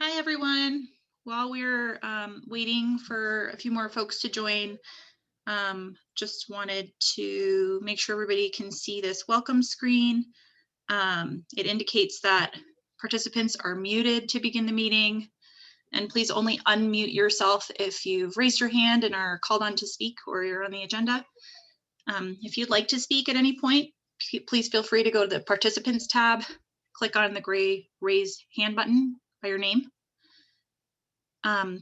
Hi, everyone. While we're waiting for a few more folks to join, just wanted to make sure everybody can see this welcome screen. It indicates that participants are muted to begin the meeting, and please only unmute yourself if you've raised your hand and are called on to speak or you're on the agenda. If you'd like to speak at any point, please feel free to go to the participants tab, click on the gray raise hand button by your name.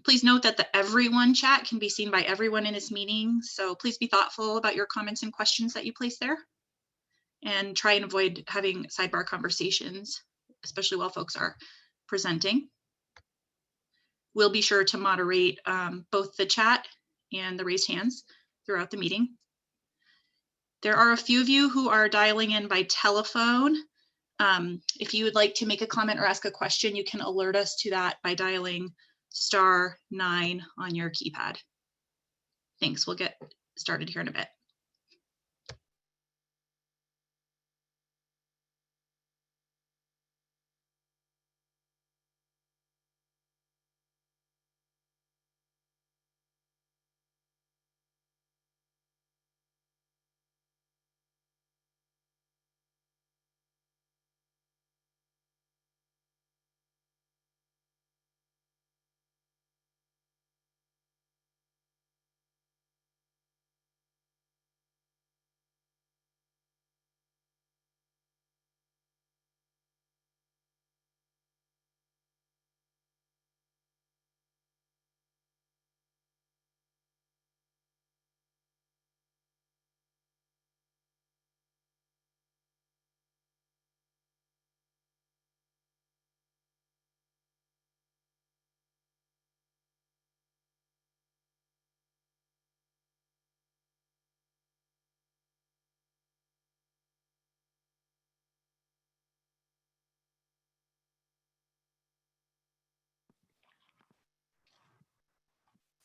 Please note that the everyone chat can be seen by everyone in this meeting, so please be thoughtful about your comments and questions that you place there, and try and avoid having sidebar conversations, especially while folks are presenting. We'll be sure to moderate both the chat and the raised hands throughout the meeting. There are a few of you who are dialing in by telephone. If you would like to make a comment or ask a question, you can alert us to that by dialing *9 on your keypad. Thanks. We'll get started here in a bit.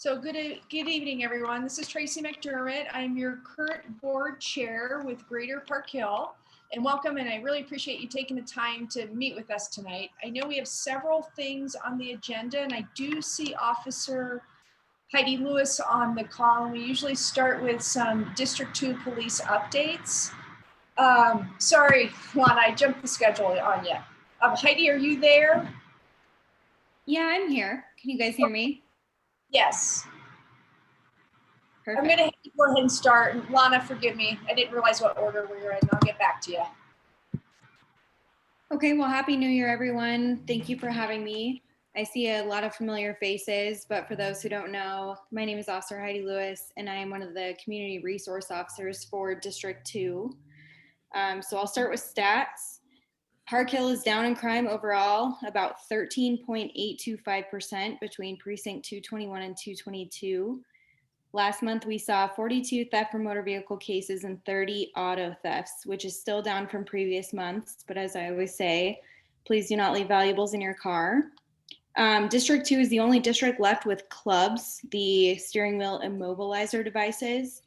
So good evening, everyone. This is Tracy Mcdermott. I'm your current board chair with Greater Parkhill, and welcome. And I really appreciate you taking the time to meet with us tonight. I know we have several things on the agenda, and I do see Officer Heidi Lewis on the call. And we usually start with some District 2 police updates. Sorry, Juan, I jumped the schedule on you. Heidi, are you there? Yeah, I'm here. Can you guys hear me? Yes. Perfect. I'm going to go ahead and start. And Lana, forgive me. I didn't realize what order we were in. I'll get back to you. Okay, well, Happy New Year, everyone. Thank you for having me. I see a lot of familiar faces, but for those who don't know, my name is Officer Heidi Lewis, and I am one of the community resource officers for District 2. So I'll start with stats. Parkhill is down in crime overall, about 13.825% between precinct 221 and 222. Last month, we saw 42 theft from motor vehicle cases and 30 auto thefts, which is still down from previous months. But as I always say, please do not leave valuables in your car. District 2 is the only district left with clubs, the steering wheel immobilizer devices.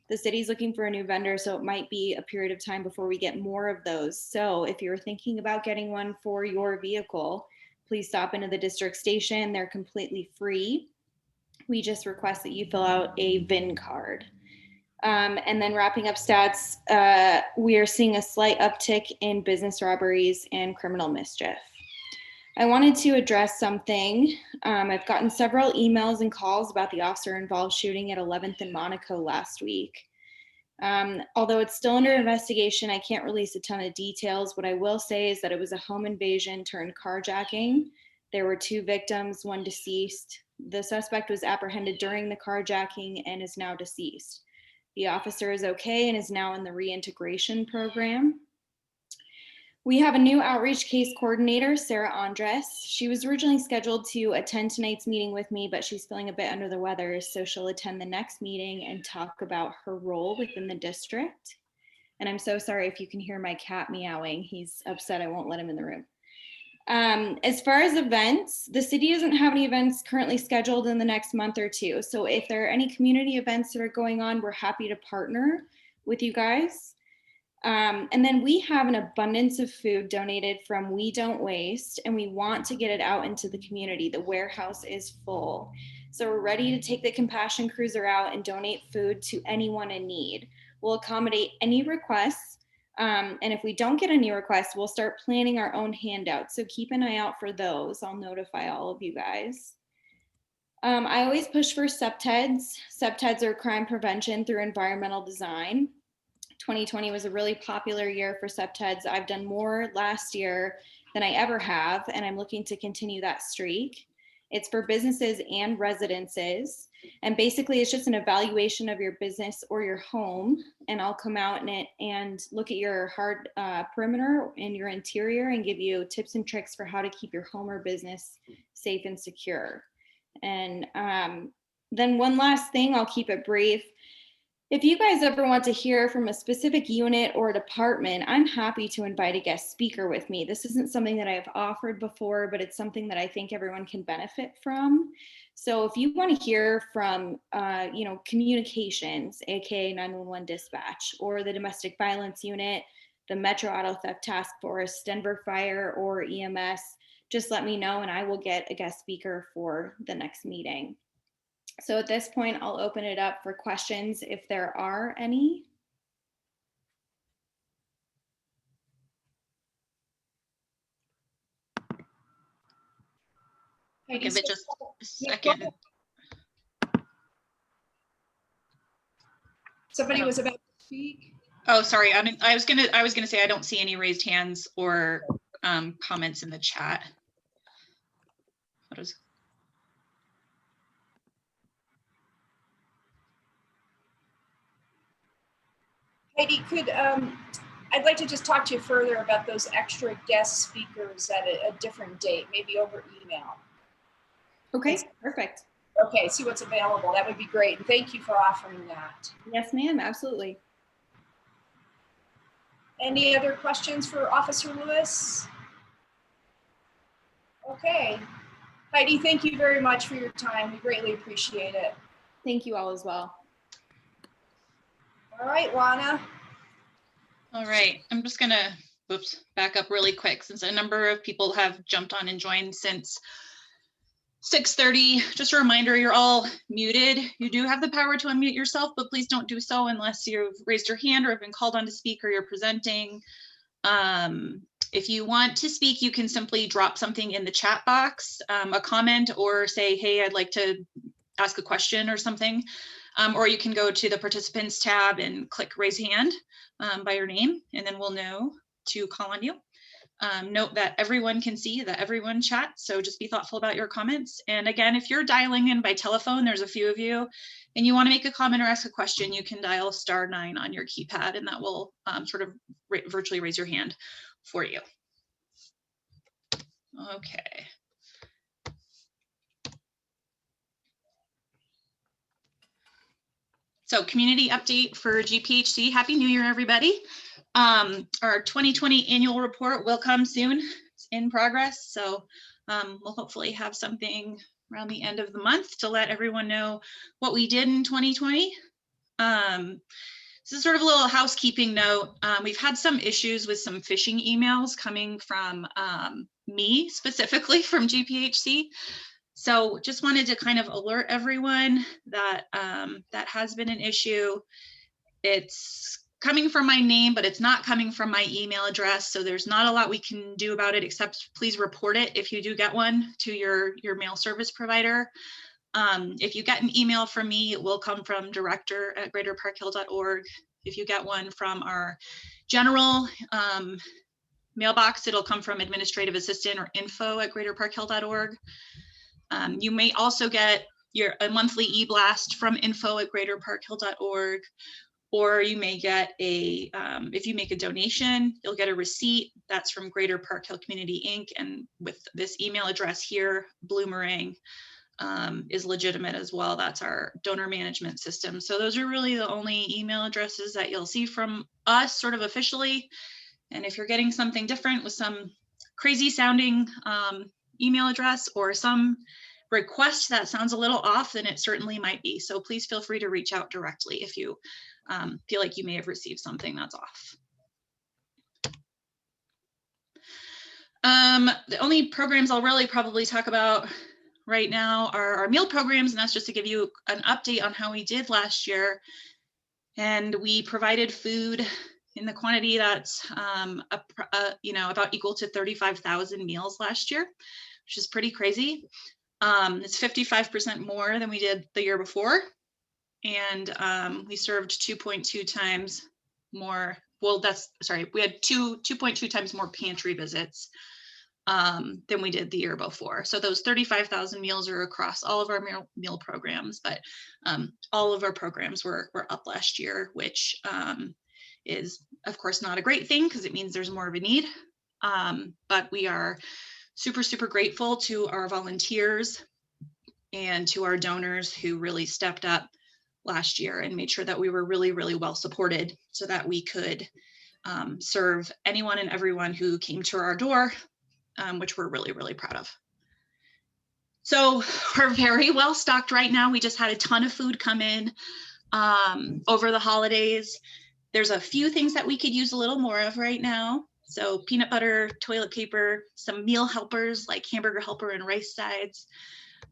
The city's looking for a new vendor, so it might be a period of time before we get more of those. So if you're thinking about getting one for your vehicle, please stop into the district station. They're completely free. We just request that you fill out a VIN card. And then wrapping up stats, we are seeing a slight uptick in business robberies and criminal mischief. I wanted to address something. I've gotten several emails and calls about the officer-involved shooting at 11th and Monaco last week. Although it's still under investigation, I can't release a ton of details. What I will say is that it was a home invasion turned carjacking. There were 2 victims, 1 deceased. The suspect was apprehended during the carjacking and is now deceased. The officer is okay and is now in the reintegration program. We have a new outreach case coordinator, Sarah Andres. She was originally scheduled to attend tonight's meeting with me, but she's feeling a bit under the weather, so she'll attend the next meeting and talk about her role within the district. And I'm so sorry if you can hear my cat meowing. He's upset I won't let him in the room. As far as events, the city doesn't have any events currently scheduled in the next month or 2. So if there are any community events that are going on, we're happy to partner with you guys. And then we have an abundance of food donated from We Don't Waste, and we want to get it out into the community. The warehouse is full. So we're ready to take the Compassion Cruiser out and donate food to anyone in need. We'll accommodate any requests. And if we don't get any requests, we'll start planning our own handouts. So keep an eye out for those. I'll notify all of you guys. I always push for SEPTEDs. SEPTEDs are crime prevention through environmental design. 2020 was a really popular year for SEPTEDs. I've done more last year than I ever have, and I'm looking to continue that streak. It's for businesses and residences. And basically it's just an evaluation of your business or your home. And I'll come out in it and look at your hard perimeter and your interior and give you tips and tricks for how to keep your home or business safe and secure. And then one last thing, I'll keep it brief. If you guys ever want to hear from a specific unit or department, I'm happy to invite a guest speaker with me. This isn't something that I've offered before, but it's something that I think everyone can benefit from. So if you want to hear from, communications, aka 911 dispatch, or the domestic violence unit, the Metro Auto Theft Task Force, Denver Fire, or EMS, just let me know and I will get a guest speaker for the next meeting. So at this point, I'll open it up for questions if there are any. I'll give it just a second. Somebody was about to speak. Oh, sorry. I was gonna say I don't see any raised hands or comments in the chat. Heidi, I'd like to just talk to you further about those extra guest speakers at a different date, maybe over email. Okay, perfect. Okay, see what's available. That would be great. And thank you for offering that. Yes, ma'am, absolutely. Any other questions for Officer Lewis? Okay. Heidi, thank you very much for your time. We greatly appreciate it. Thank you all as well. All right, Lana. All right, I'm just gonna, back up really quick since a number of people have jumped on and joined since 6:30. Just a reminder, you're all muted. You do have the power to unmute yourself, but please don't do so unless you've raised your hand or have been called on to speak or you're presenting. If you want to speak, you can simply drop something in the chat box, a comment, or say, hey, I'd like to ask a question or something. Or you can go to the participants tab and click raise hand by your name, and then we'll know to call on you. Note that everyone can see that everyone chats, so just be thoughtful about your comments. And again, if you're dialing in by telephone, there's a few of you, and you want to make a comment or ask a question, you can dial *9 on your keypad, and that will sort of virtually raise your hand for you. Okay. So community update for GPHC. Happy New Year, everybody. Our 2020 annual report will come soon. It's in progress. So we'll hopefully have something around the end of the month to let everyone know what we did in 2020. This is sort of a little housekeeping note. We've had some issues with some phishing emails coming from me, specifically from GPHC. So just wanted to kind of alert everyone that that has been an issue. It's coming from my name, but it's not coming from my email address. So there's not a lot we can do about it, except please report it if you do get one to your mail service provider. If you get an email from me, it will come from director@greaterparkhill.org. If you get one from our general mailbox, it'll come from administrative assistant or info@greaterparkhill.org. You may also get a monthly e-blast from info@greaterparkhill.org, or you may get if you make a donation, you'll get a receipt that's from Greater Parkhill Community Inc. And with this email address here, Bloomerang is legitimate as well. That's our donor management system. So those are really the only email addresses that you'll see from us sort of officially. And if you're getting something different with some crazy sounding email address or some request that sounds a little off, then it certainly might be. So please feel free to reach out directly if you feel like you may have received something that's off. The only programs I'll really probably talk about right now are our meal programs, and that's just to give you an update on how we did last year. And we provided food in the quantity that's about equal to 35,000 meals last year, which is pretty crazy. It's 55% more than we did the year before. And we served 2.2 times more. Well, we had 2.2 times more pantry visits than we did the year before. So those 35,000 meals are across all of our meal programs, but all of our programs were up last year, which is of course not a great thing because it means there's more of a need. But we are super, super grateful to our volunteers and to our donors who really stepped up last year and made sure that we were really, really well supported so that we could serve anyone and everyone who came to our door, which we're really, really proud of. So we're very well stocked right now. We just had a ton of food come in over the holidays. There's a few things that we could use a little more of right now. So peanut butter, toilet paper, some meal helpers like hamburger helper and rice sides,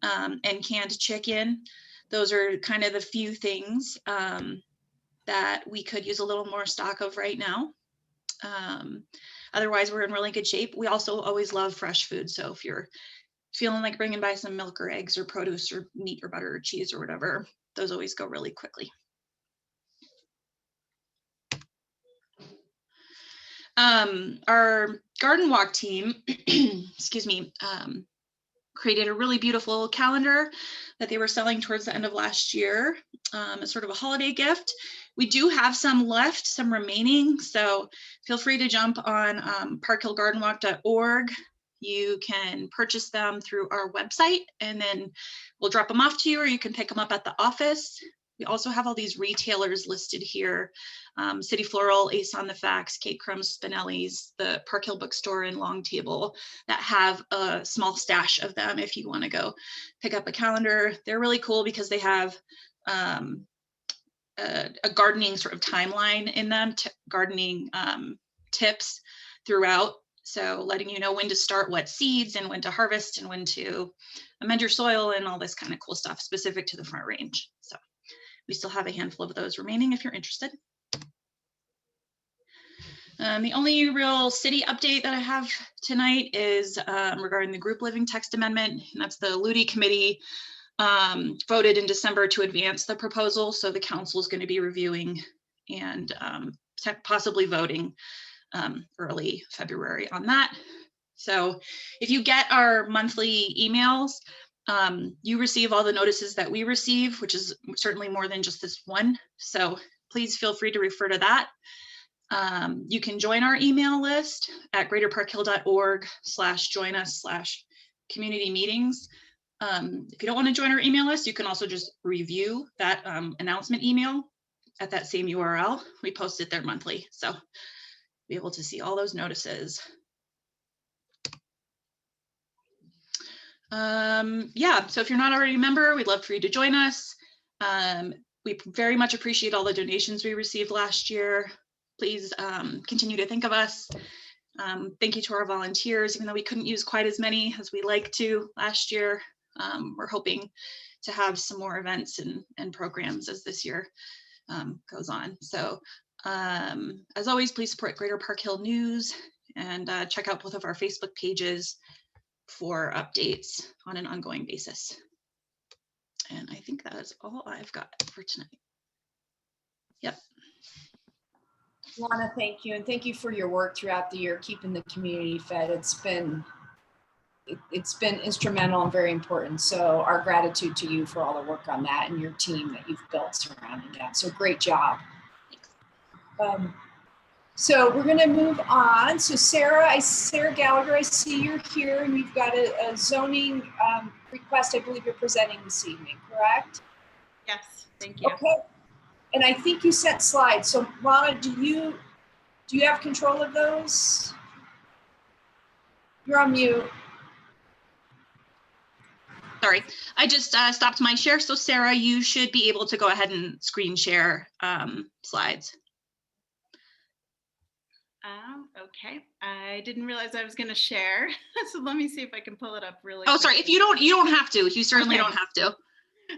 and canned chicken. Those are kind of the few things that we could use a little more stock of right now. Otherwise, we're in really good shape. We also always love fresh food. So if you're feeling like bringing by some milk or eggs or produce or meat or butter or cheese or whatever, those always go really quickly. Our garden walk team, excuse me, created a really beautiful calendar that they were selling towards the end of last year as sort of a holiday gift. We do have some left, some remaining, so feel free to jump on parkhillgardenwalk.org. You can purchase them through our website, and then we'll drop them off to you, or you can pick them up at the office. We also have all these retailers listed here: City Floral, Ace on the Facts, Kate Crumb's, Spinelli's, the Parkhill Bookstore, and Long Table that have a small stash of them if you want to go pick up a calendar. They're really cool because they have a gardening sort of timeline in them, gardening tips throughout. So letting you know when to start what seeds and when to harvest and when to amend your soil and all this kind of cool stuff specific to the Front Range. So we still have a handful of those remaining if you're interested. The only real city update that I have tonight is regarding the group living text amendment, and that's the LUDI committee voted in December to advance the proposal. So the council is going to be reviewing and possibly voting early February on that. So if you get our monthly emails, you receive all the notices that we receive, which is certainly more than just this one. So please feel free to refer to that. You can join our email list at greaterparkhill.org/join-us/community meetings. If you don't want to join our email list, you can also just review that announcement email at that same URL. We post it there monthly, so be able to see all those notices. Yeah, so if you're not already a member, we'd love for you to join us. We very much appreciate all the donations we received last year. Please continue to think of us. Thank you to our volunteers, even though we couldn't use quite as many as we like to last year. We're hoping to have some more events and programs as this year goes on. So as always, please support Greater Parkhill News and check out both of our Facebook pages for updates on an ongoing basis. And I think that is all I've got for tonight. Yep. Lana, thank you. And thank you for your work throughout the year, keeping the community fed. It's been instrumental and very important. So our gratitude to you for all the work on that and your team that you've built surrounding that. So great job. So we're going to move on. So Sarah Gallagher, I see you're here, and we've got a zoning request. I believe you're presenting this evening, correct? Yes, thank you. Okay. And I think you sent slides. So Lana, do you have control of those? You're on mute. Sorry, I just stopped my share. So Sarah, you should be able to go ahead and screen share slides. Okay, I didn't realize I was going to share, so let me see if I can pull it up really Oh, sorry. If you don't have to. You certainly Okay. don't have to.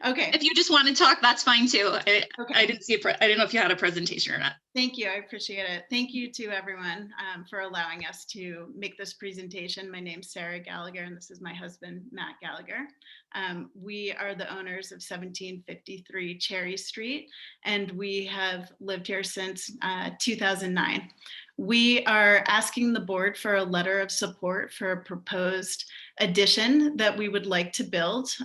Okay, If you just want to talk, that's fine too. I okay. didn't see I didn't know if you had a presentation or not. Thank you. I appreciate it. Thank you to everyone for allowing us to make this presentation. My name's Sarah Gallagher, and this is my husband, Matt Gallagher. We are the owners of 1753 Cherry Street, and we have lived here since 2009. We are asking the board for a letter of support for a proposed addition that we would like to build,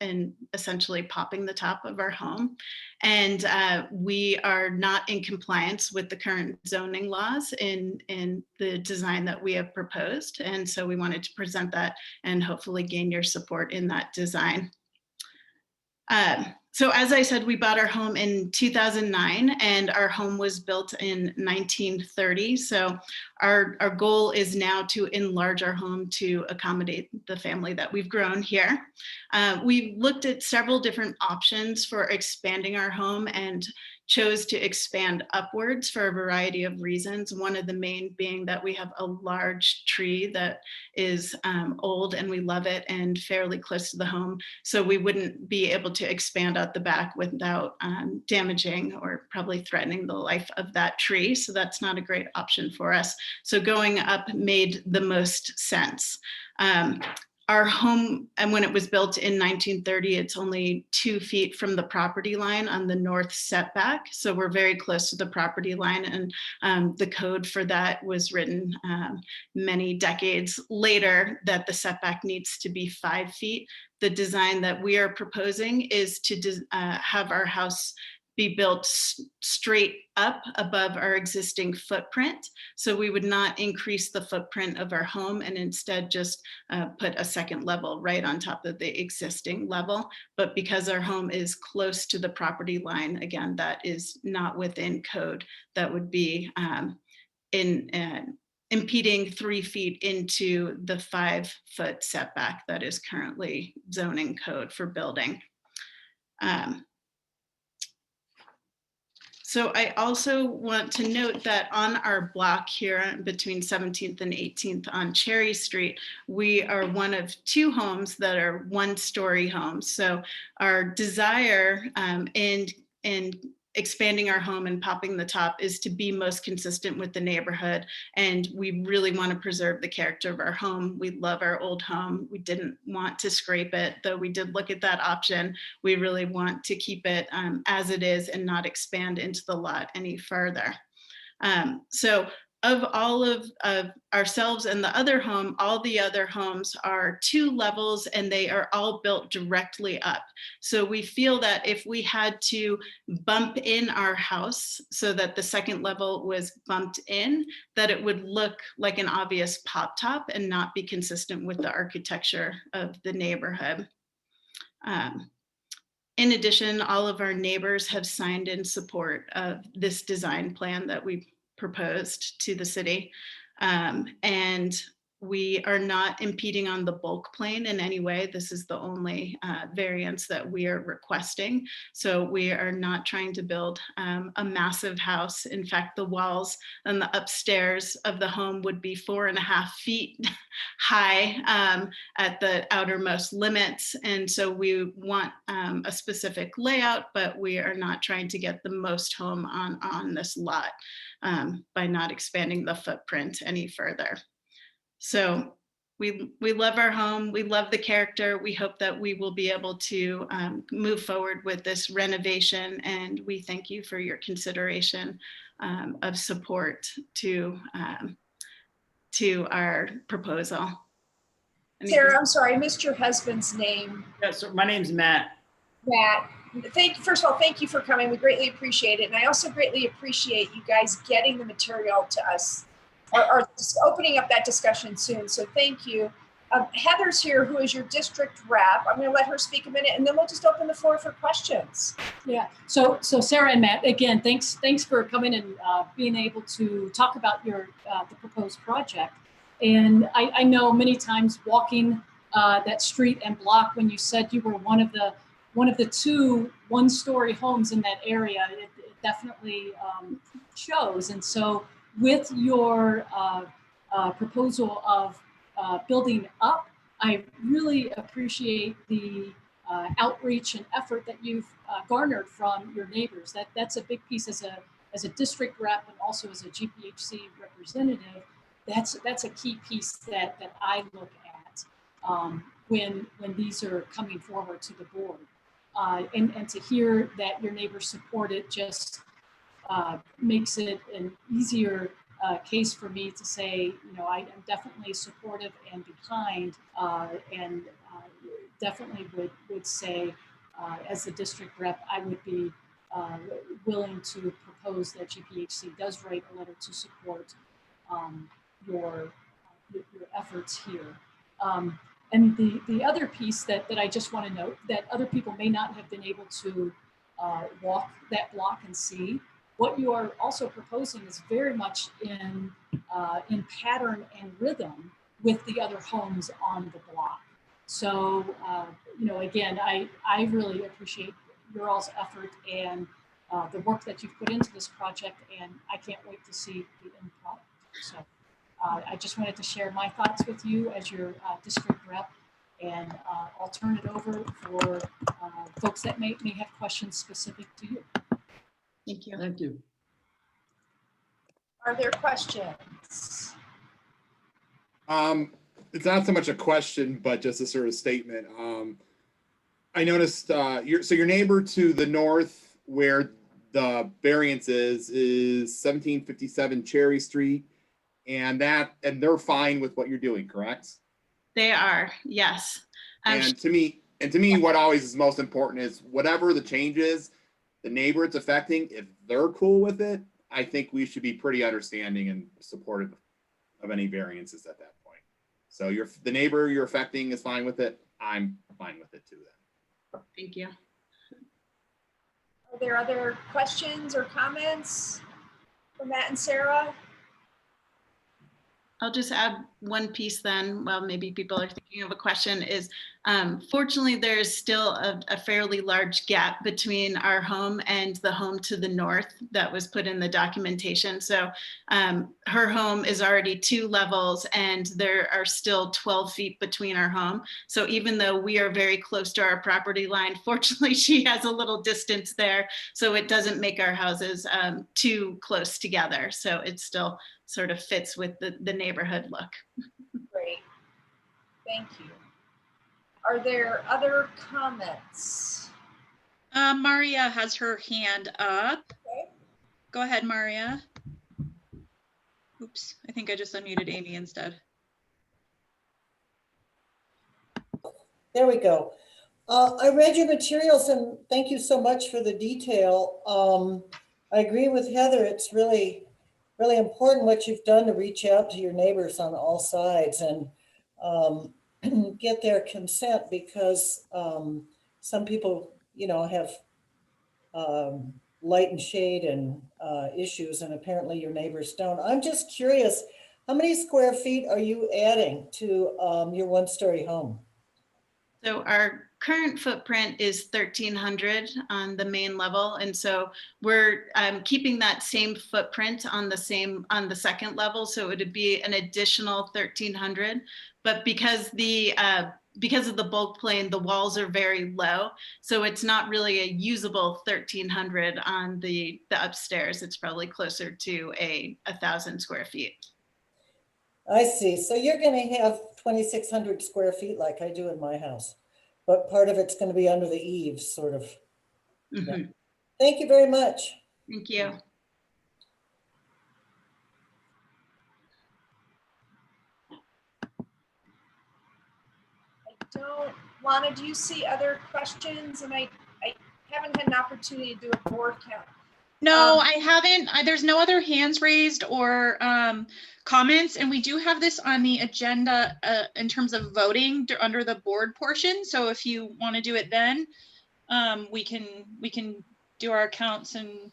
and essentially popping the top of our home. And we are not in compliance with the current zoning laws in the design that we have proposed. And so we wanted to present that and hopefully gain your support in that design. So as I said, we bought our home in 2009 and our home was built in 1930. So our goal is now to enlarge our home to accommodate the family that we've grown here. We looked at several different options for expanding our home and chose to expand upwards for a variety of reasons. One of the main being that we have a large tree that is old and we love it and fairly close to the home. So we wouldn't be able to expand out the back without damaging or probably threatening the life of that tree. So that's not a great option for us. So going up made the most sense. Our home, and when it was built in 1930, it's only 2 feet from the property line on the north setback. So we're very close to the property line, and the code for that was written many decades later that the setback needs to be 5 feet. The design that we are proposing is to have our house be built straight up above our existing footprint. So we would not increase the footprint of our home and instead just put a second level right on top of the existing level. But because our home is close to the property line, again, that is not within code. That would be impeding 3 feet into the 5-foot setback that is currently zoning code for building. So I also want to note that on our block here between 17th and 18th on Cherry Street, we are one of 2 homes that are 1-story homes. So our desire in expanding our home and popping the top is to be most consistent with the neighborhood. And we really want to preserve the character of our home. We love our old home. We didn't want to scrape it, though we did look at that option. We really want to keep it as it is and not expand into the lot any further. So of all of ourselves and the other home, all the other homes are 2 levels and they are all built directly up. So we feel that if we had to bump in our house so that the second level was bumped in, that it would look like an obvious pop top and not be consistent with the architecture of the neighborhood. In addition, all of our neighbors have signed in support of this design plan that we proposed to the city. And we are not impeding on the bulk plane in any way. This is the only variance that we are requesting. So we are not trying to build a massive house. In fact, the walls on the upstairs of the home would be 4.5 feet high at the outermost limits. And so we want a specific layout, but we are not trying to get the most home on this lot by not expanding the footprint any further. So we love our home. We love the character. We hope that we will be able to move forward with this renovation. And we thank you for your consideration of support to our proposal. Sarah, I'm sorry, I missed your husband's name. Yeah, so my name's Matt. Matt, first of all, thank you for coming. We greatly appreciate it. And I also greatly appreciate you guys getting the material to us or opening up that discussion soon. So thank you. Heather's here, who is your district rep. I'm going to let her speak a minute and then we'll just open the floor for questions. Yeah, so Sarah and Matt, again, thanks for coming and being able to talk about the proposed project. And I know many times walking that street and block, when you said you were one of the 2 1-story homes in that area, it definitely shows. And so with your proposal of building up, I really appreciate the outreach and effort that you've garnered from your neighbors. That's a big piece as a district rep and also as a GPHC representative. That's a key piece that I look at when these are coming forward to the board. And to hear that your neighbors support it just makes it an easier case for me to say, I am definitely supportive and behind, and definitely would say, as the district rep, I would be willing to propose that GPHC does write a letter to support your efforts here. And the other piece that I just want to note that other people may not have been able to walk that block and see, what you are also proposing is very much in pattern and rhythm with the other homes on the block. So, again, I really appreciate your all's effort and the work that you've put into this project, and I can't wait to see the end product. So I just wanted to share my thoughts with you as your district rep, and I'll turn it over for folks that may have questions specific to you. Thank you. Thank you. Are there questions? It's not so much a question, but just a sort of statement. I noticed your neighbor to the north, where the variance is 1757 Cherry Street, and they're fine with what you're doing, correct? They are, yes. And to me, what always is most important is whatever the change is, the neighbor it's affecting, if they're cool with it, I think we should be pretty understanding and supportive of any variances at that point. So the neighbor you're affecting is fine with it. I'm fine with it too then. Thank you. Are there other questions or comments for Matt and Sarah? I'll just add one piece then, well, maybe people are thinking of a question, is fortunately there's still a fairly large gap between our home and the home to the north that was put in the documentation. So her home is already 2 levels and there are still 12 feet between our home. So even though we are very close to our property line, fortunately she has a little distance there. So it doesn't make our houses too close together. So it still sort of fits with the neighborhood look. Great, thank you. Are there other comments? Maria has her hand up. Okay. Go ahead, Maria. Oops, I think I just unmuted Amy instead. There we go. I read your materials and thank you so much for the detail. I agree with Heather. It's really important what you've done to reach out to your neighbors on all sides and get their consent, because some people, have light and shade and issues, and apparently your neighbors don't. I'm just curious, how many square feet are you adding to your 1-story home? So our current footprint is 1,300 on the main level. And so we're keeping that same footprint on the second level. So it would be an additional 1,300, but because of the bulk plane, the walls are very low. So it's not really a usable 1,300 on the upstairs. It's probably closer to 1,000 square feet. I see. So you're going to have 2,600 square feet like I do in my house, but part of it's going to be under the eaves, sort of. Mm-hmm. Yeah. Thank you very much. Thank you. Lana, do you see other questions? And I haven't had an opportunity to do a board count. No, I haven't. There's no other hands raised or comments, and we do have this on the agenda in terms of voting under the board portion. So if you want to do it then, we can do our counts and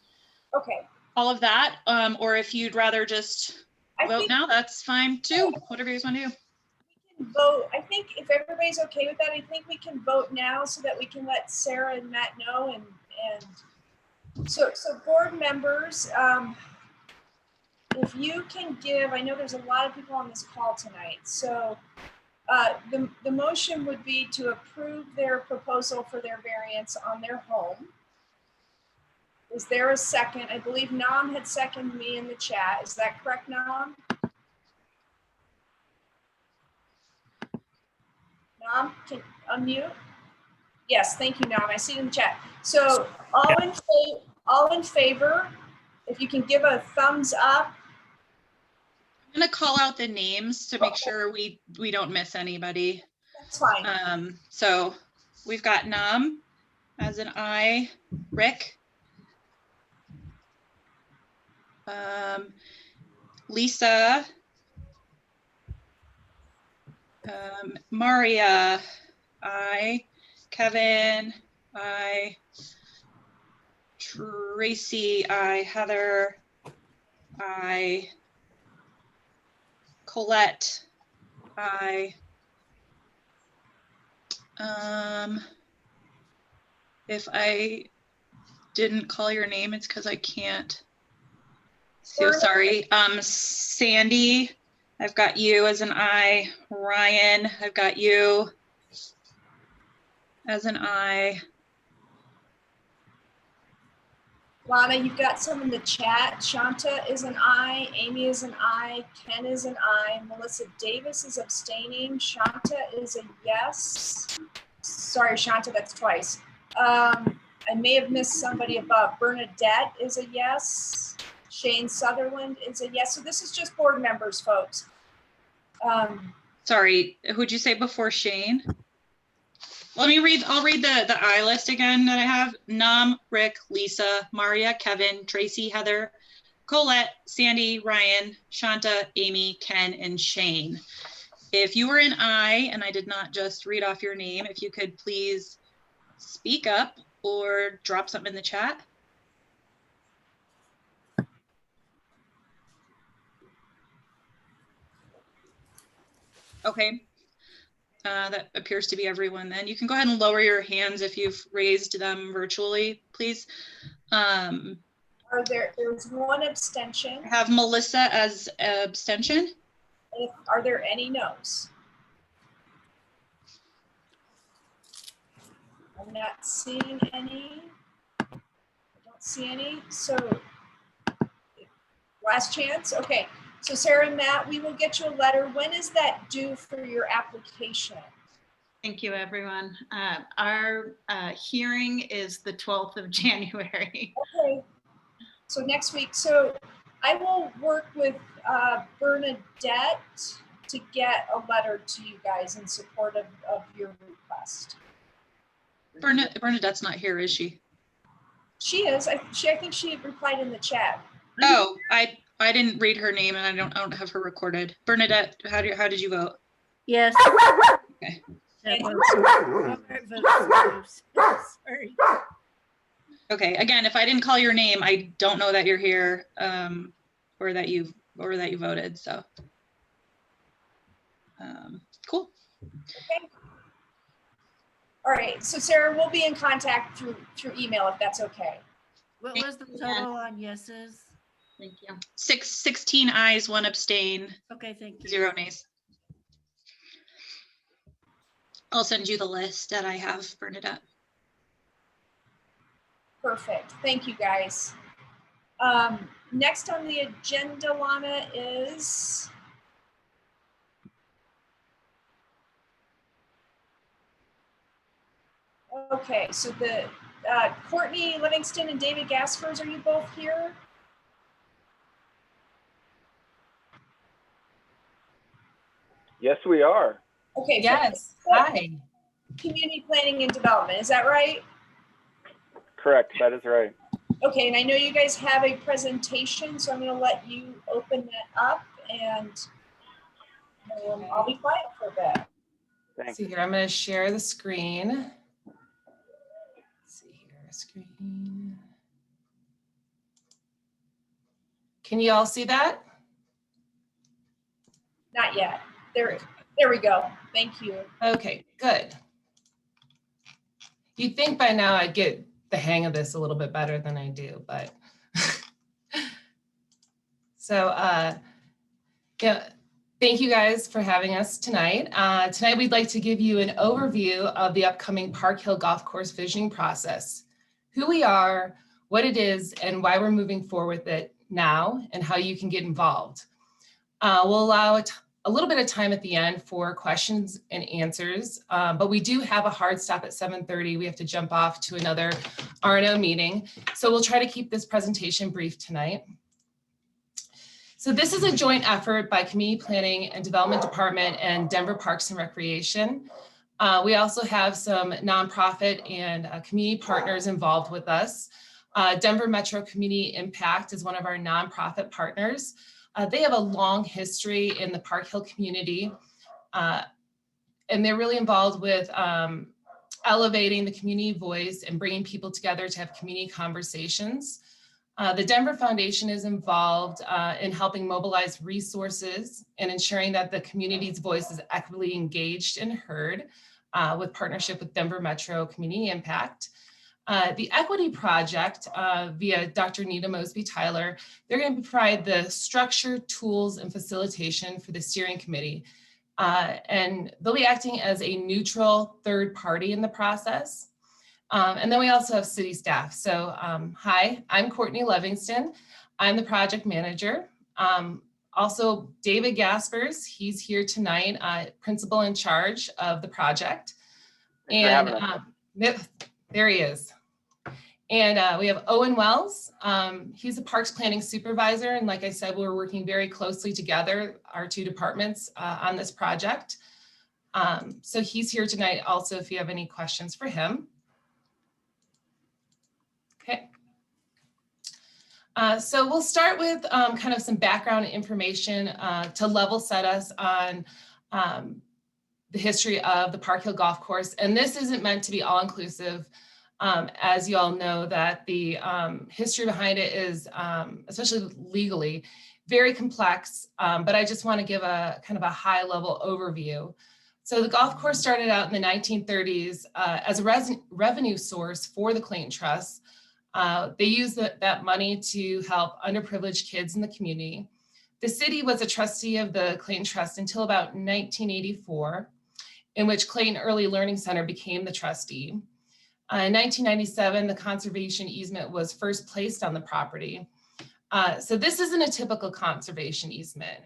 all of that. Or if you'd rather just vote now, that's fine too. Whatever you guys want to do. We can vote. I think if everybody's okay with that, I think we can vote now so that we can let Sarah and Matt know. And so board members, if you can give, I know there's a lot of people on this call tonight, so the motion would be to approve their proposal for their variance on their home. Is there a second? I believe Nam had seconded me in the chat. Is that correct, Nam? Nam, can unmute? Yes, thank you, Nam. I see it in the chat. So all in favor, if you can give a thumbs up. I'm gonna call out the names to make sure we don't miss anybody. That's fine. So we've got Nam as an I, Rick, Lisa, Maria, I, Kevin, I, Tracy, I, Heather, I, Colette, I, if I didn't call your name, it's because I can't. So sorry. Sandy, I've got you as an I. Ryan, I've got you as an I. Lana, you've got some in the chat. Shanta is an I, Amy is an I, Ken is an I, Melissa Davis is abstaining, Shanta is a yes. Sorry, Shanta, that's twice. I may have missed somebody above. Bernadette is a yes. Shane Sutherland is a yes. So this is just board members, folks. Sorry, who'd you say before Shane? I'll read the I list again that I have. Nam, Rick, Lisa, Maria, Kevin, Tracy, Heather, Colette, Sandy, Ryan, Shanta, Amy, Ken, and Shane. If you were an I and I did not just read off your name, if you could please speak up or drop something in the chat. Okay. That appears to be everyone then. You can go ahead and lower your hands if you've raised them virtually, please. There's one abstention. I have Melissa as abstention. Are there any no's? I'm not seeing any. I don't see any. So last chance. Okay. So Sarah and Matt, we will get you a letter. When is that due for your application? Thank you, everyone. Our hearing is the 12th of January. Okay. So next week. So I will work with Bernadette to get a letter to you guys in support of your request. Bernadette's not here, is she? She is. I think she replied in the chat. Oh, I didn't read her name and I don't have her recorded. Bernadette, how did you vote? Yes. Okay. Sorry. Okay. Again, if I didn't call your name, I don't know that you're here, or that you voted. So, cool. Okay. All right. So Sarah, we'll be in contact through email if that's okay. What was the total on yeses? Thank you. 16 ayes, 1 abstain, Okay, thank you. 0 nays. I'll send you the list that I have, Bernadette. Perfect. Thank you, guys. Next on the agenda, Lana, is okay. So the Courtney, Livingston, and David Gaspers, are you both here? Yes, we are. Okay. Yes. So, Hi. Community Planning and Development, is that right? Correct. That is right. Okay, and I know you guys have a presentation, so I'm going to let you open that up, and I'll be quiet for a bit. Thanks. See here, I'm going to share the screen. Let's see here, screen. Can you all see that? Not yet. There we go. Thank you. Okay, good. You'd think by now I'd get the hang of this a little bit better than I do, but So yeah, thank you guys for having us tonight. Tonight we'd like to give you an overview of the upcoming Parkhill Golf Course visioning process, who we are, what it is, and why we're moving forward with it now, and how you can get involved. We'll allow a little bit of time at the end for questions and answers, but we do have a hard stop at 7:30. We have to jump off to another RNO meeting. So we'll try to keep this presentation brief tonight. So this is a joint effort by Community Planning and Development Department and Denver Parks and Recreation. We also have some nonprofit and community partners involved with us. Denver Metro Community Impact is one of our nonprofit partners. They have a long history in the Parkhill community, and they're really involved with elevating the community voice and bringing people together to have community conversations. The Denver Foundation is involved in helping mobilize resources and ensuring that the community's voice is equitably engaged and heard with partnership with Denver Metro Community Impact. The Equity Project via Dr. Nita Mosby-Tyler, they're going to provide the structure, tools, and facilitation for the steering committee. And they'll be acting as a neutral third party in the process. And then we also have city staff. So hi, I'm Courtney Livingston. I'm the project manager. Also David Gaspers, he's here tonight, principal in charge of the project. And there he is. And we have Owen Wells. He's a parks planning supervisor. And like I said, we're working very closely together, our two departments on this project. So he's here tonight also if you have any questions for him. Okay. So we'll start with kind of some background information to level set us on the history of the Parkhill Golf Course. And this isn't meant to be all-inclusive. As you all know, that the history behind it is, especially legally, very complex, but I just want to give a kind of a high-level overview. So the golf course started out in the 1930s as a revenue source for the Clayton Trust. They used that money to help underprivileged kids in the community. The city was a trustee of the Clayton Trust until about 1984, in which Clayton Early Learning Center became the trustee. In 1997, the conservation easement was first placed on the property. So this isn't a typical conservation easement.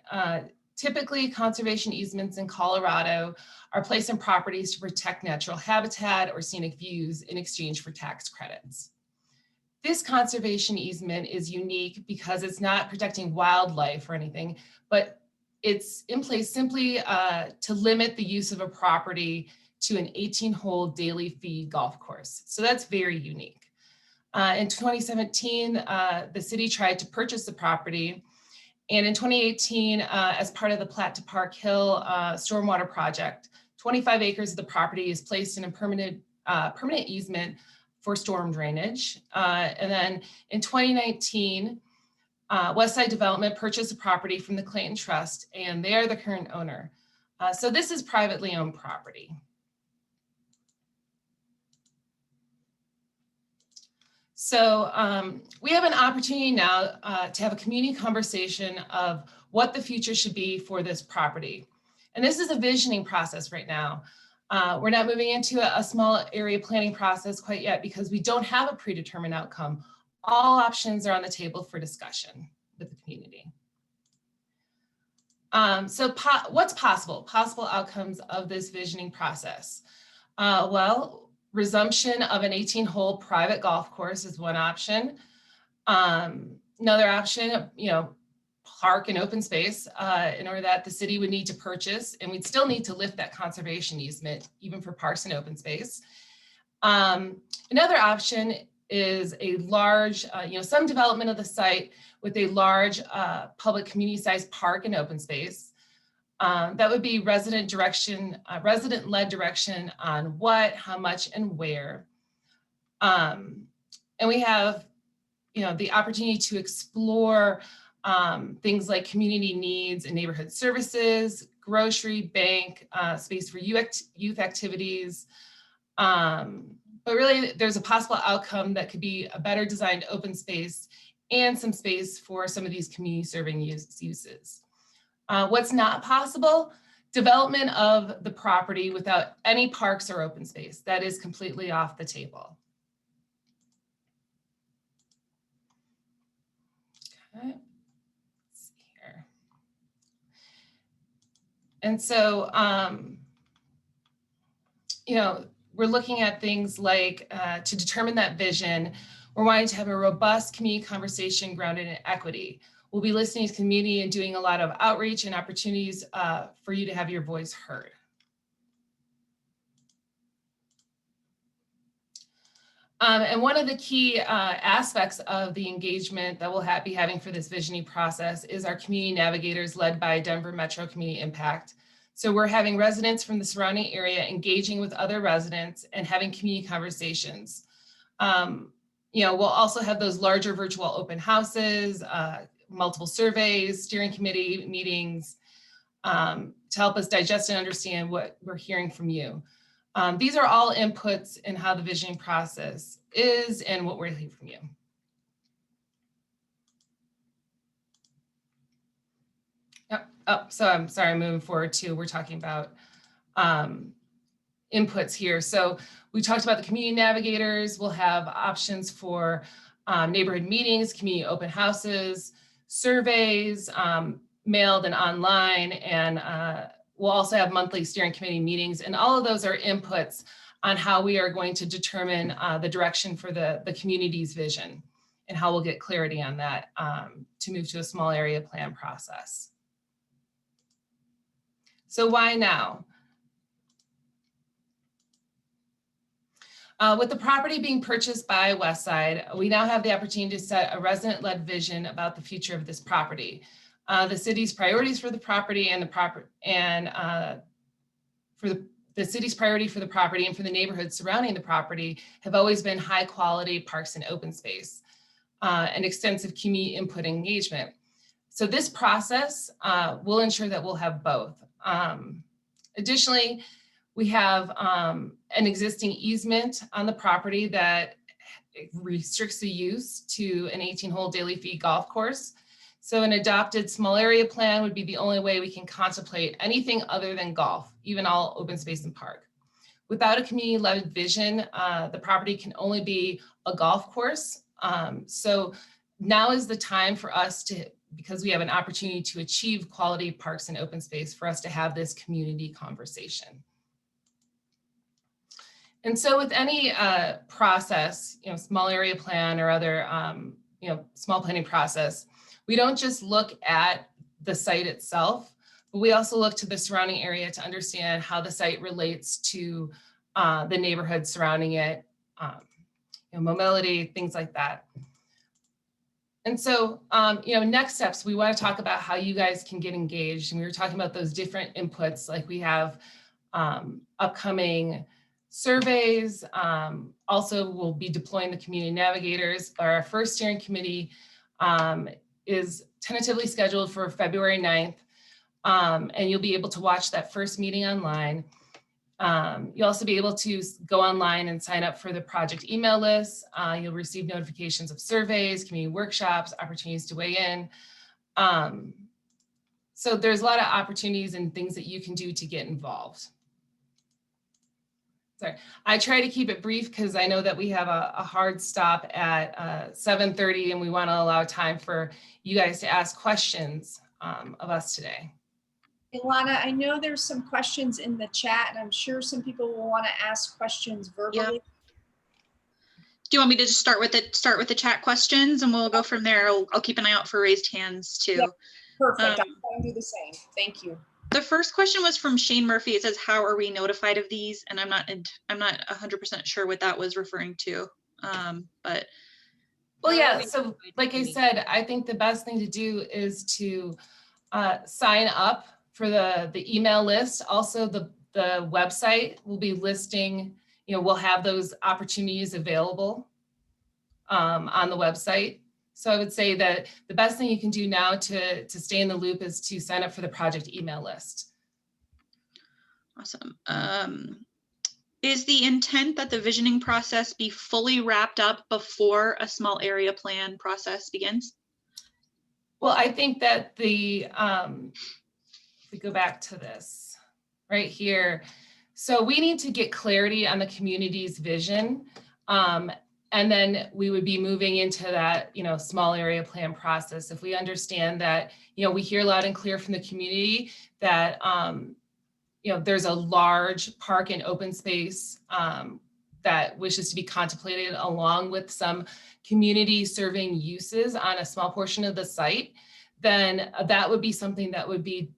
Typically, conservation easements in Colorado are placed on properties to protect natural habitat or scenic views in exchange for tax credits. This conservation easement is unique because it's not protecting wildlife or anything, but it's in place simply to limit the use of a property to an 18-hole daily fee golf course. So that's very unique. In 2017, the city tried to purchase the property. And in 2018, as part of the Plat to Parkhill stormwater project, 25 acres of the property is placed in a permanent easement for storm drainage. And then in 2019, Westside Development purchased the property from the Clayton Trust, and they are the current owner. So this is privately owned property. So we have an opportunity now to have a community conversation of what the future should be for this property. And this is a visioning process right now. We're not moving into a small area planning process quite yet because we don't have a predetermined outcome. All options are on the table for discussion with the community. So what's possible? Possible outcomes of this visioning process. Well, resumption of an 18-hole private golf course is one option. Another option, park and open space in order that the city would need to purchase, and we'd still need to lift that conservation easement, even for parks and open space. Another option is a large, some development of the site with a large public community-sized park and open space. That would be resident-led direction on what, how much, and where. And we have, the opportunity to explore things like community needs and neighborhood services, grocery, bank, space for youth activities. But really, there's a possible outcome that could be a better designed open space and some space for some of these community serving uses. What's not possible? Development of the property without any parks or open space. That is completely off the table. Okay, let's see here. And so, you know, we're looking at things like to determine that vision, we're wanting to have a robust community conversation grounded in equity. We'll be listening to community and doing a lot of outreach and opportunities for you to have your voice heard. And one of the key aspects of the engagement that we'll be having for this visioning process is our community navigators led by Denver Metro Community Impact. So we're having residents from the surrounding area engaging with other residents and having community conversations. You know, we'll also have those larger virtual open houses, multiple surveys, steering committee meetings to help us digest and understand what we're hearing from you. These are all inputs in how the visioning process is and what we're hearing from you. Yep. Oh, so I'm sorry, moving forward to, we're talking about inputs here. So we talked about the community navigators. We'll have options for neighborhood meetings, community open houses, surveys, mailed and online, and we'll also have monthly steering committee meetings, and all of those are inputs on how we are going to determine the direction for the community's vision and how we'll get clarity on that to move to a small area plan process. So why now? With the property being purchased by Westside, we now have the opportunity to set a resident-led vision about the future of this property. The city's priorities for the property and the city's priority for the property and for the neighborhood surrounding the property have always been high quality parks and open space and extensive community input and engagement. So this process will ensure that we'll have both. Additionally, we have an existing easement on the property that restricts the use to an 18-hole daily fee golf course. So an adopted small area plan would be the only way we can contemplate anything other than golf, even all open space and park. Without a community-led vision, the property can only be a golf course. So now is the time for us to, because we have an opportunity to achieve quality parks and open space, for us to have this community conversation. And so with any process, you know, small area plan or other, you know, small planning process, we don't just look at the site itself, but we also look to the surrounding area to understand how the site relates to the neighborhood surrounding it, you know, mobility, things like that. And so, you know, next steps, we want to talk about how you guys can get engaged. And we were talking about those different inputs, like we have upcoming surveys. Also, we'll be deploying the community navigators. Our first steering committee is tentatively scheduled for February 9th. And you'll be able to watch that first meeting online. You'll also be able to go online and sign up for the project email list. You'll receive notifications of surveys, community workshops, opportunities to weigh in. So there's a lot of opportunities and things that you can do to get involved. Sorry, I try to keep it brief because I know that we have a hard stop at 7:30 and we want to allow time for you guys to ask questions of us today. Ilana, I know there's some questions in the chat, and I'm sure some people will want to ask questions verbally. Yeah. Do you want me to just start with the chat questions, and we'll go from there? I'll keep an eye out for raised hands too. Yep. Perfect. I'm going to do the same. Thank you. The first question was from Shane Murphy. It says, "How are we notified of these?" And I'm not 100% sure what that was referring to. But well, yeah. So, like I said, I think the best thing to do is to sign up for the email list. Also, the website will be listing. You know, we'll have those opportunities available on the website. So I would say that the best thing you can do now to stay in the loop is to sign up for the project email list. Awesome. Is the intent that the visioning process be fully wrapped up before a small area plan process begins? Well, I think that if we go back to this right here, so we need to get clarity on the community's vision. And then we would be moving into that, small area plan process. If we understand that, we hear loud and clear from the community that, there's a large park and open space that wishes to be contemplated along with some community serving uses on a small portion of the site, then that would be something that would be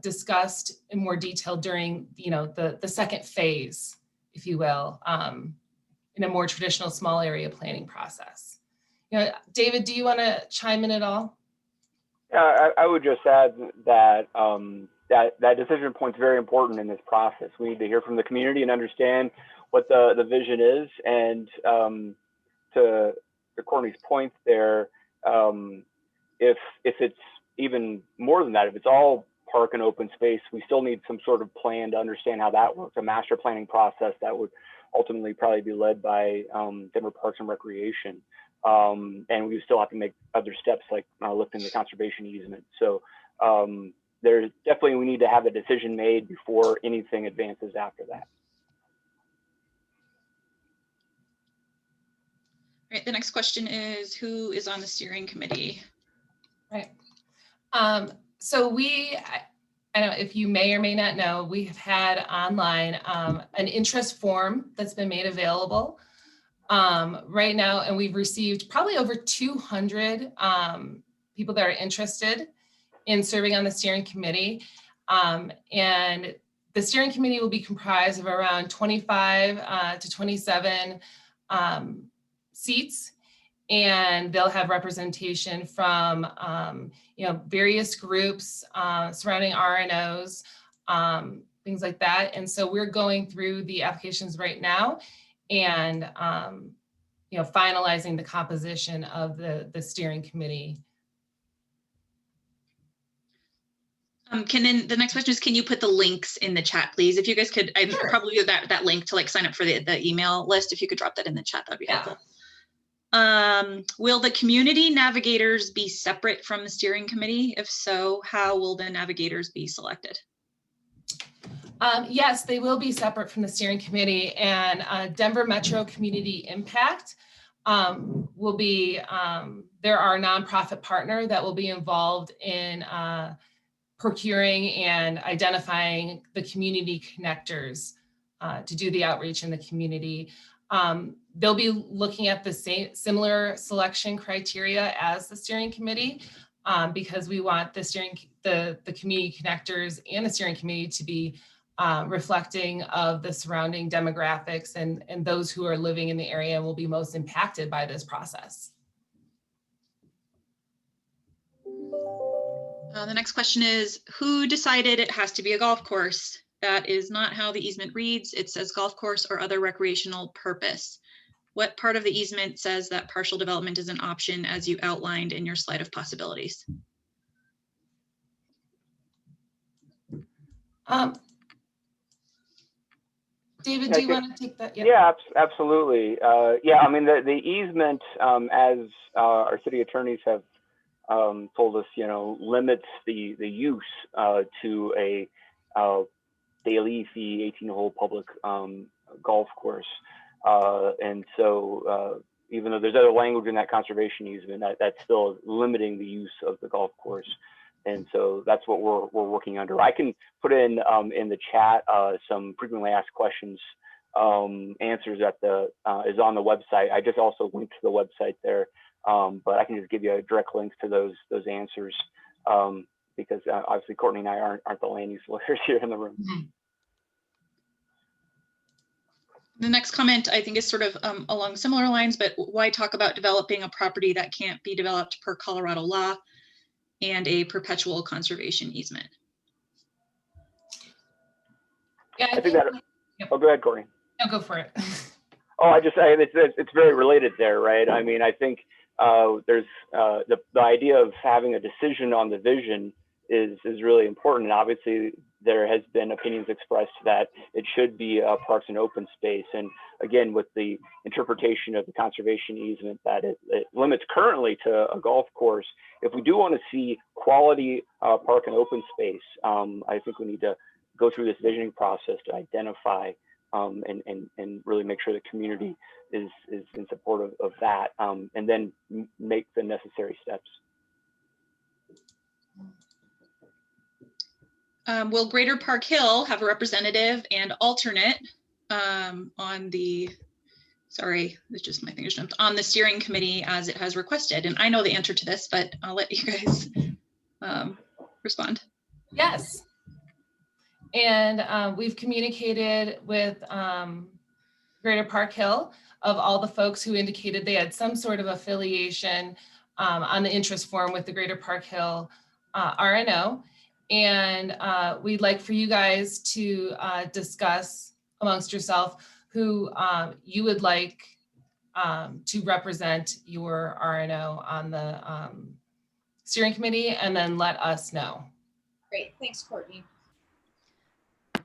discussed in more detail during, the second phase, if you will, in a more traditional small area planning process. David, do you want to chime in at all? Yeah, I would just add that that decision point is very important in this process. We need to hear from the community and understand what the vision is. And to Courtney's point there, if it's even more than that, if it's all park and open space, we still need some sort of plan to understand how that works, a master planning process that would ultimately probably be led by Denver Parks and Recreation. And we still have to make other steps like lifting the conservation easement. So there's definitely, we need to have a decision made before anything advances after that. All right, the next question is, who is on the steering committee? Right. So I don't know if you may or may not know, we have had online an interest form that's been made available right now, and we've received probably over 200 people that are interested in serving on the steering committee. And the steering committee will be comprised of around 25 to 27 seats, and they'll have representation from various groups surrounding RNOs, things like that. And so we're going through the applications right now and finalizing the composition of the steering committee. The next question is, can you put the links in the chat, please? If you guys could, Sure. Probably that link to sign up for the email list. If you could drop that in the chat, that'd be helpful. Will the community navigators be separate from the steering committee? If so, how will the navigators be selected? Yes, they will be separate from the steering committee, and Denver Metro Community Impact will be, they're our nonprofit partner that will be involved in procuring and identifying the community connectors to do the outreach in the community. They'll be looking at the similar selection criteria as the steering committee because we want the community connectors and the steering committee to be reflecting of the surrounding demographics and those who are living in the area and will be most impacted by this process. The next question is, who decided it has to be a golf course? That is not how the easement reads. It says golf course or other recreational purpose. What part of the easement says that partial development is an option as you outlined in your slide of possibilities? David, do you want to take that? Yeah, absolutely. Yeah, I mean, the easement, as our city attorneys have told us, limits the use to a daily fee 18-hole public golf course. And so even though there's other language in that conservation easement, that's still limiting the use of the golf course. And so that's what we're working under. I can put in the chat some frequently asked questions answers that is on the website. I just also linked to the website there, but I can just give you direct links to those answers because obviously Courtney and I aren't the land use lawyers here in the room. Mm-hmm. The next comment I think is sort of along similar lines, but why talk about developing a property that can't be developed per Colorado law and a perpetual conservation easement? Yeah, I think that. Yep. Oh, go ahead, Courtney. No, go for it. Oh, it's very related there, right? I mean, I think there's the idea of having a decision on the vision is really important. And obviously, there has been opinions expressed that it should be parks and open space. And again, with the interpretation of the conservation easement that it limits currently to a golf course, if we do want to see quality park and open space, I think we need to go through this visioning process to identify and really make sure the community is in support of that, and then make the necessary steps. Will Greater Parkhill have a representative and alternate on the, sorry, it's just my fingers jumped, on the steering committee as it has requested? And I know the answer to this, but I'll let you guys respond. Yes. And we've communicated with Greater Parkhill of all the folks who indicated they had some sort of affiliation on the interest form with the Greater Parkhill RNO. And we'd like for you guys to discuss amongst yourself who you would like to represent your RNO on the steering committee, and then let us know. Great, thanks, Courtney.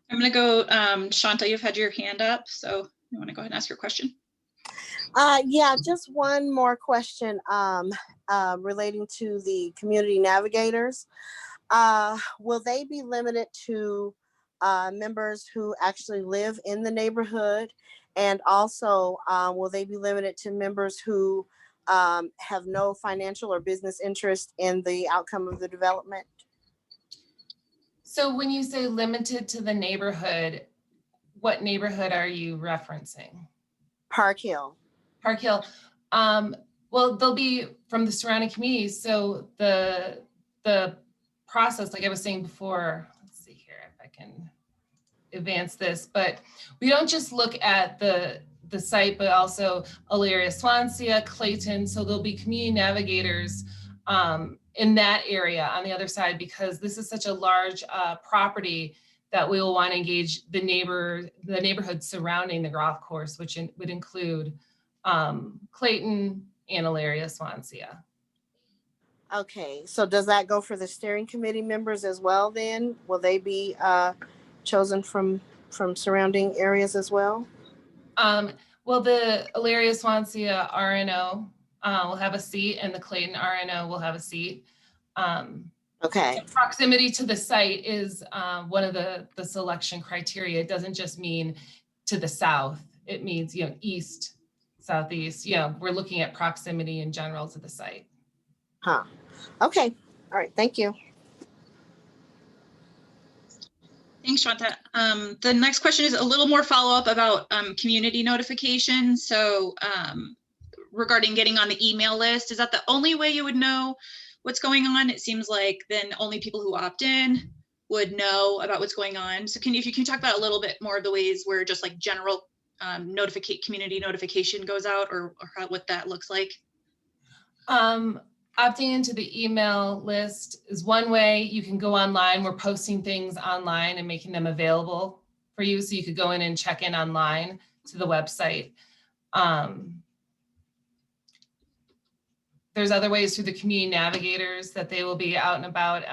I'm gonna go, Shanta, you've had your hand up, so you wanna go ahead and ask your question? Yeah, just one more question relating to the community navigators. Will they be limited to members who actually live in the neighborhood? And also, will they be limited to members who have no financial or business interest in the outcome of the development? So when you say limited to the neighborhood, what neighborhood are you referencing? Parkhill. Parkhill. Well, they'll be from the surrounding communities. So the process, like I was saying before, let's see here if I can advance this, but we don't just look at the site, but also Elyria, Swansea, Clayton. So there'll be community navigators in that area on the other side, because this is such a large property that we will want to engage the neighborhood surrounding the golf course, which would include Clayton and Elyria, Swansea. Okay, so does that go for the steering committee members as well then? Will they be chosen from surrounding areas as well? Well, the Elyria, Swansea RNO will have a seat, and the Clayton RNO will have a seat. Okay. So proximity to the site is one of the selection criteria. It doesn't just mean to the south. It means, east, southeast. We're looking at proximity in general to the site. Huh. Okay. All right. Thank you. Thanks, Shanta. The next question is a little more follow-up about community notification. So regarding getting on the email list, is that the only way you would know what's going on? It seems like then only people who opt in would know about what's going on. So if you can talk about a little bit more of the ways where just like general community notification goes out, or what that looks like? Opting into the email list is one way. You can go online. We're posting things online and making them available for you. So you could go in and check in online to the website. There's other ways through the community navigators that they will be out and about,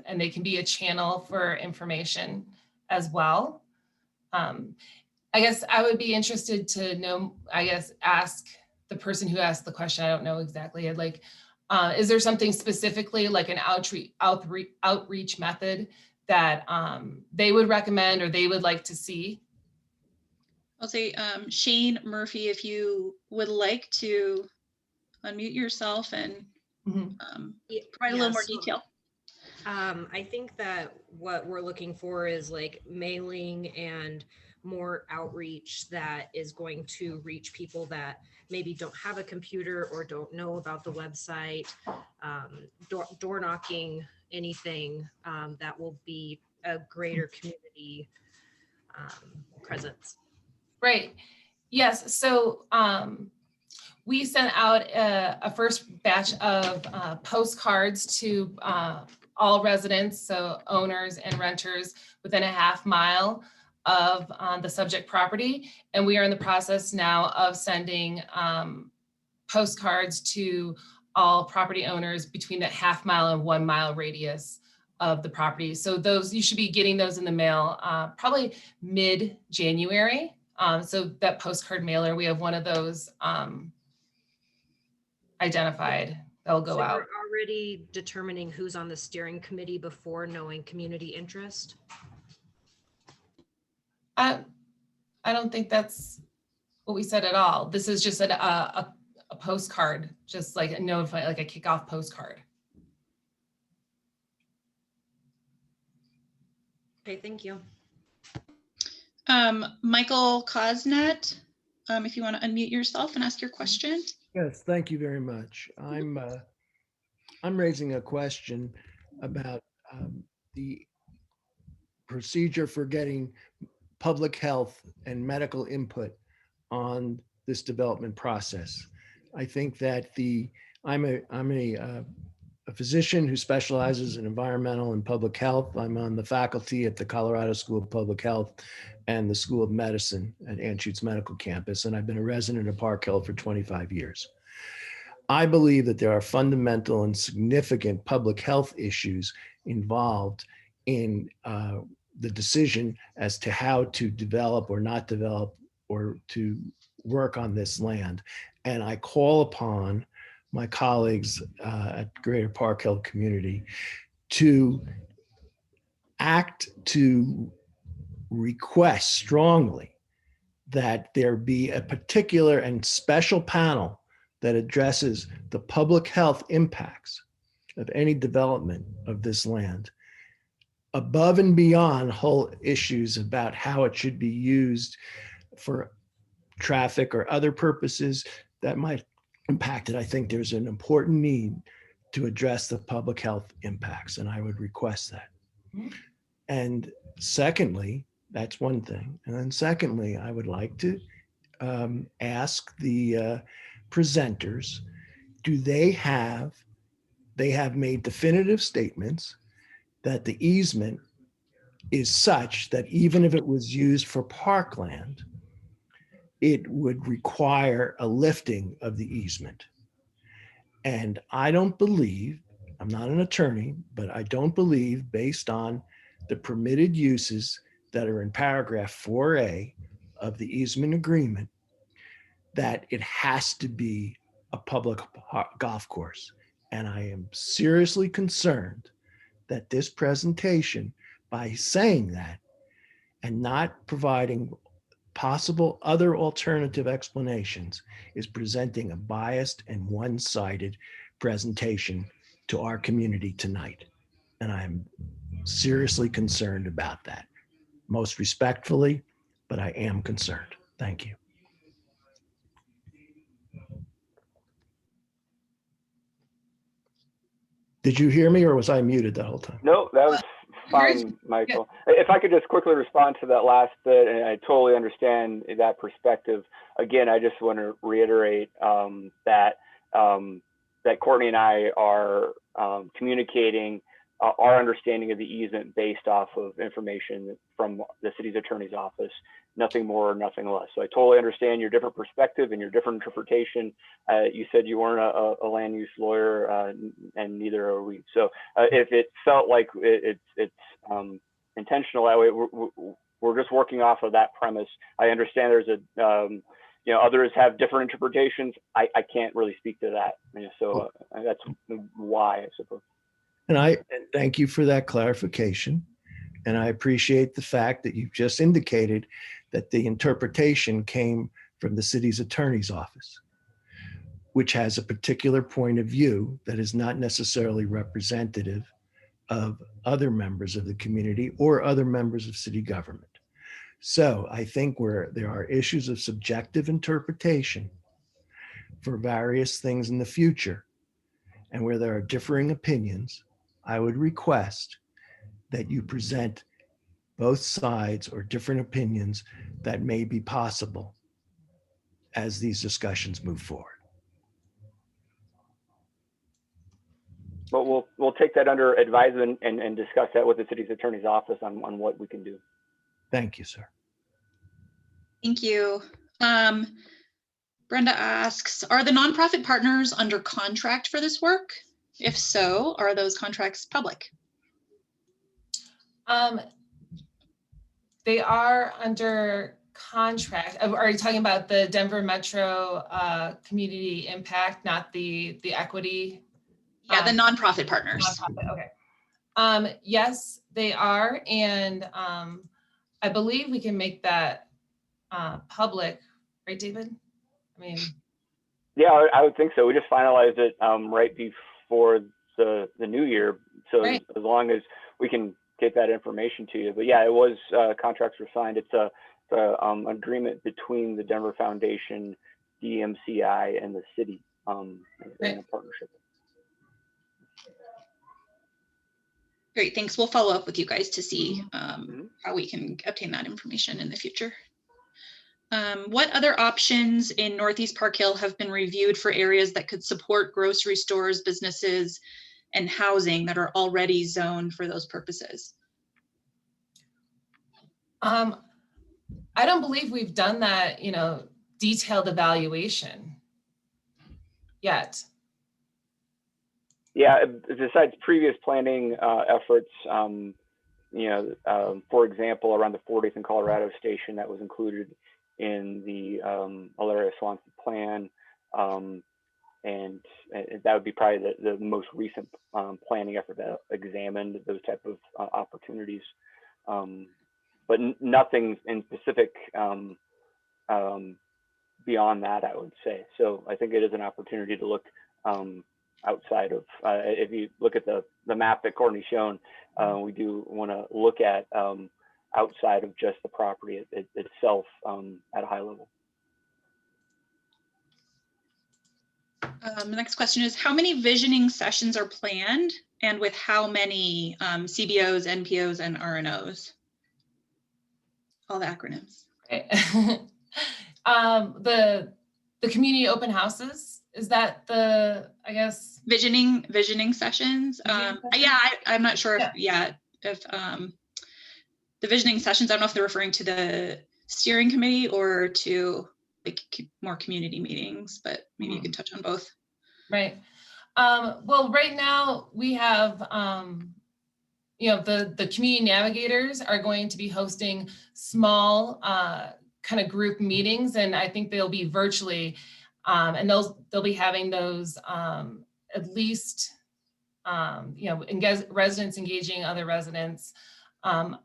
and they can be a channel for information as well. I guess I would be interested to know, ask the person who asked the question. I don't know exactly. I'd like, is there something specifically like an outreach method that they would recommend or they would like to see? I'll say, Shane Murphy, if you would like to unmute yourself and provide a little more detail. I think that what we're looking for is like mailing and more outreach that is going to reach people that maybe don't have a computer or don't know about the website, door knocking, anything that will be a greater community presence. Right. Yes. So we sent out a first batch of postcards to all residents, so owners and renters within a half mile of the subject property. And we are in the process now of sending postcards to all property owners between that half mile and 1 mile radius of the property. So those, you should be getting those in the mail probably mid-January. So that postcard mailer, we have one of those identified. That'll go So out. we're already determining who's on the steering committee before knowing community interest? I don't think that's what we said at all. This is just a postcard, just like a notify, like a kickoff postcard. Okay, thank you. Michael Cosnet, if you want to unmute yourself and ask your question. Yes, thank you very much. I'm raising a question about the procedure for getting public health and medical input on this development process. I think that I'm a physician who specializes in environmental and public health. I'm on the faculty at the Colorado School of Public Health and the School of Medicine at Anschutz Medical Campus, and I've been a resident of Parkhill for 25 years. I believe that there are fundamental and significant public health issues involved in the decision as to how to develop or not develop or to work on this land. And I call upon my colleagues at Greater Parkhill community to act to request strongly that there be a particular and special panel that addresses the public health impacts of any development of this land, above and beyond whole issues about how it should be used for traffic or other purposes that might impact it. I think there's an important need to address the public health impacts, and I would request that. And secondly, that's one thing. And then secondly, I would like to ask the presenters, they have made definitive statements that the easement is such that even if it was used for parkland, it would require a lifting of the easement. And I don't believe, I'm not an attorney, but I don't believe, based on the permitted uses that are in paragraph 4A of the easement agreement, that it has to be a public golf course. And I am seriously concerned that this presentation, by saying that and not providing possible other alternative explanations, is presenting a biased and one-sided presentation to our community tonight. And I'm seriously concerned about that. Most respectfully, but I am concerned. Thank you. Did you hear me, or was I muted the whole time? No, that was fine, Michael. If I could just quickly respond to that last bit, and I totally understand that perspective. Again, I just want to reiterate that Courtney and I are communicating our understanding of the easement based off of information from the city's attorney's office, nothing more, nothing less. So I totally understand your different perspective and your different interpretation. You said you weren't a land use lawyer, and neither are we. So if it felt like it's intentional that way, we're just working off of that premise. I understand there's others have different interpretations. I can't really speak to that. So that's why, I suppose. And thank you for that clarification. And I appreciate the fact that you've just indicated that the interpretation came from the city's attorney's office, which has a particular point of view that is not necessarily representative of other members of the community or other members of city government. So I think where there are issues of subjective interpretation for various things in the future, and where there are differing opinions, I would request that you present both sides or different opinions that may be possible as these discussions move forward. But we'll take that under advisement and discuss that with the city's attorney's office on what we can do. Thank you, sir. Thank you. Brenda asks, are the nonprofit partners under contract for this work? If so, are those contracts public? They are under contract. Are you talking about the Denver Metro community impact, not the equity? Yeah, the nonprofit partners. Nonprofit, okay. Yes, they are, and I believe we can make that public, right, David? I mean, Yeah, I would think so. We just finalized it right before the new year, so right. as long as we can get that information to you. But yeah, it was contracts were signed. It's a agreement between the Denver Foundation, DMCI, and the city in a partnership. Great, thanks. We'll follow up with you guys to see how we can obtain that information in the future. What other options in Northeast Parkhill have been reviewed for areas that could support grocery stores, businesses, and housing that are already zoned for those purposes? I don't believe we've done that, detailed evaluation yet. Yeah, besides previous planning efforts, for example, around the 40th and Colorado station that was included in the Alaria Swanson plan, and that would be probably the most recent planning effort that examined those type of opportunities. But nothing in specific beyond that, I would say. So I think it is an opportunity to look outside of, if you look at the map that Courtney's shown, we do want to look at outside of just the property itself at a high level. The next question is, how many visioning sessions are planned, and with how many CBOs, NPOs, and RNOs? All the acronyms. Right. The community open houses, is that the, I guess? Visioning sessions. Yeah, I'm not sure if the visioning sessions, I don't know if they're referring to the steering committee or to like more community meetings, but maybe you can touch on both. Right. Well, right now we have, the community navigators are going to be hosting small kind of group meetings, and I think they'll be virtually, and they'll be having those at least, residents engaging other residents,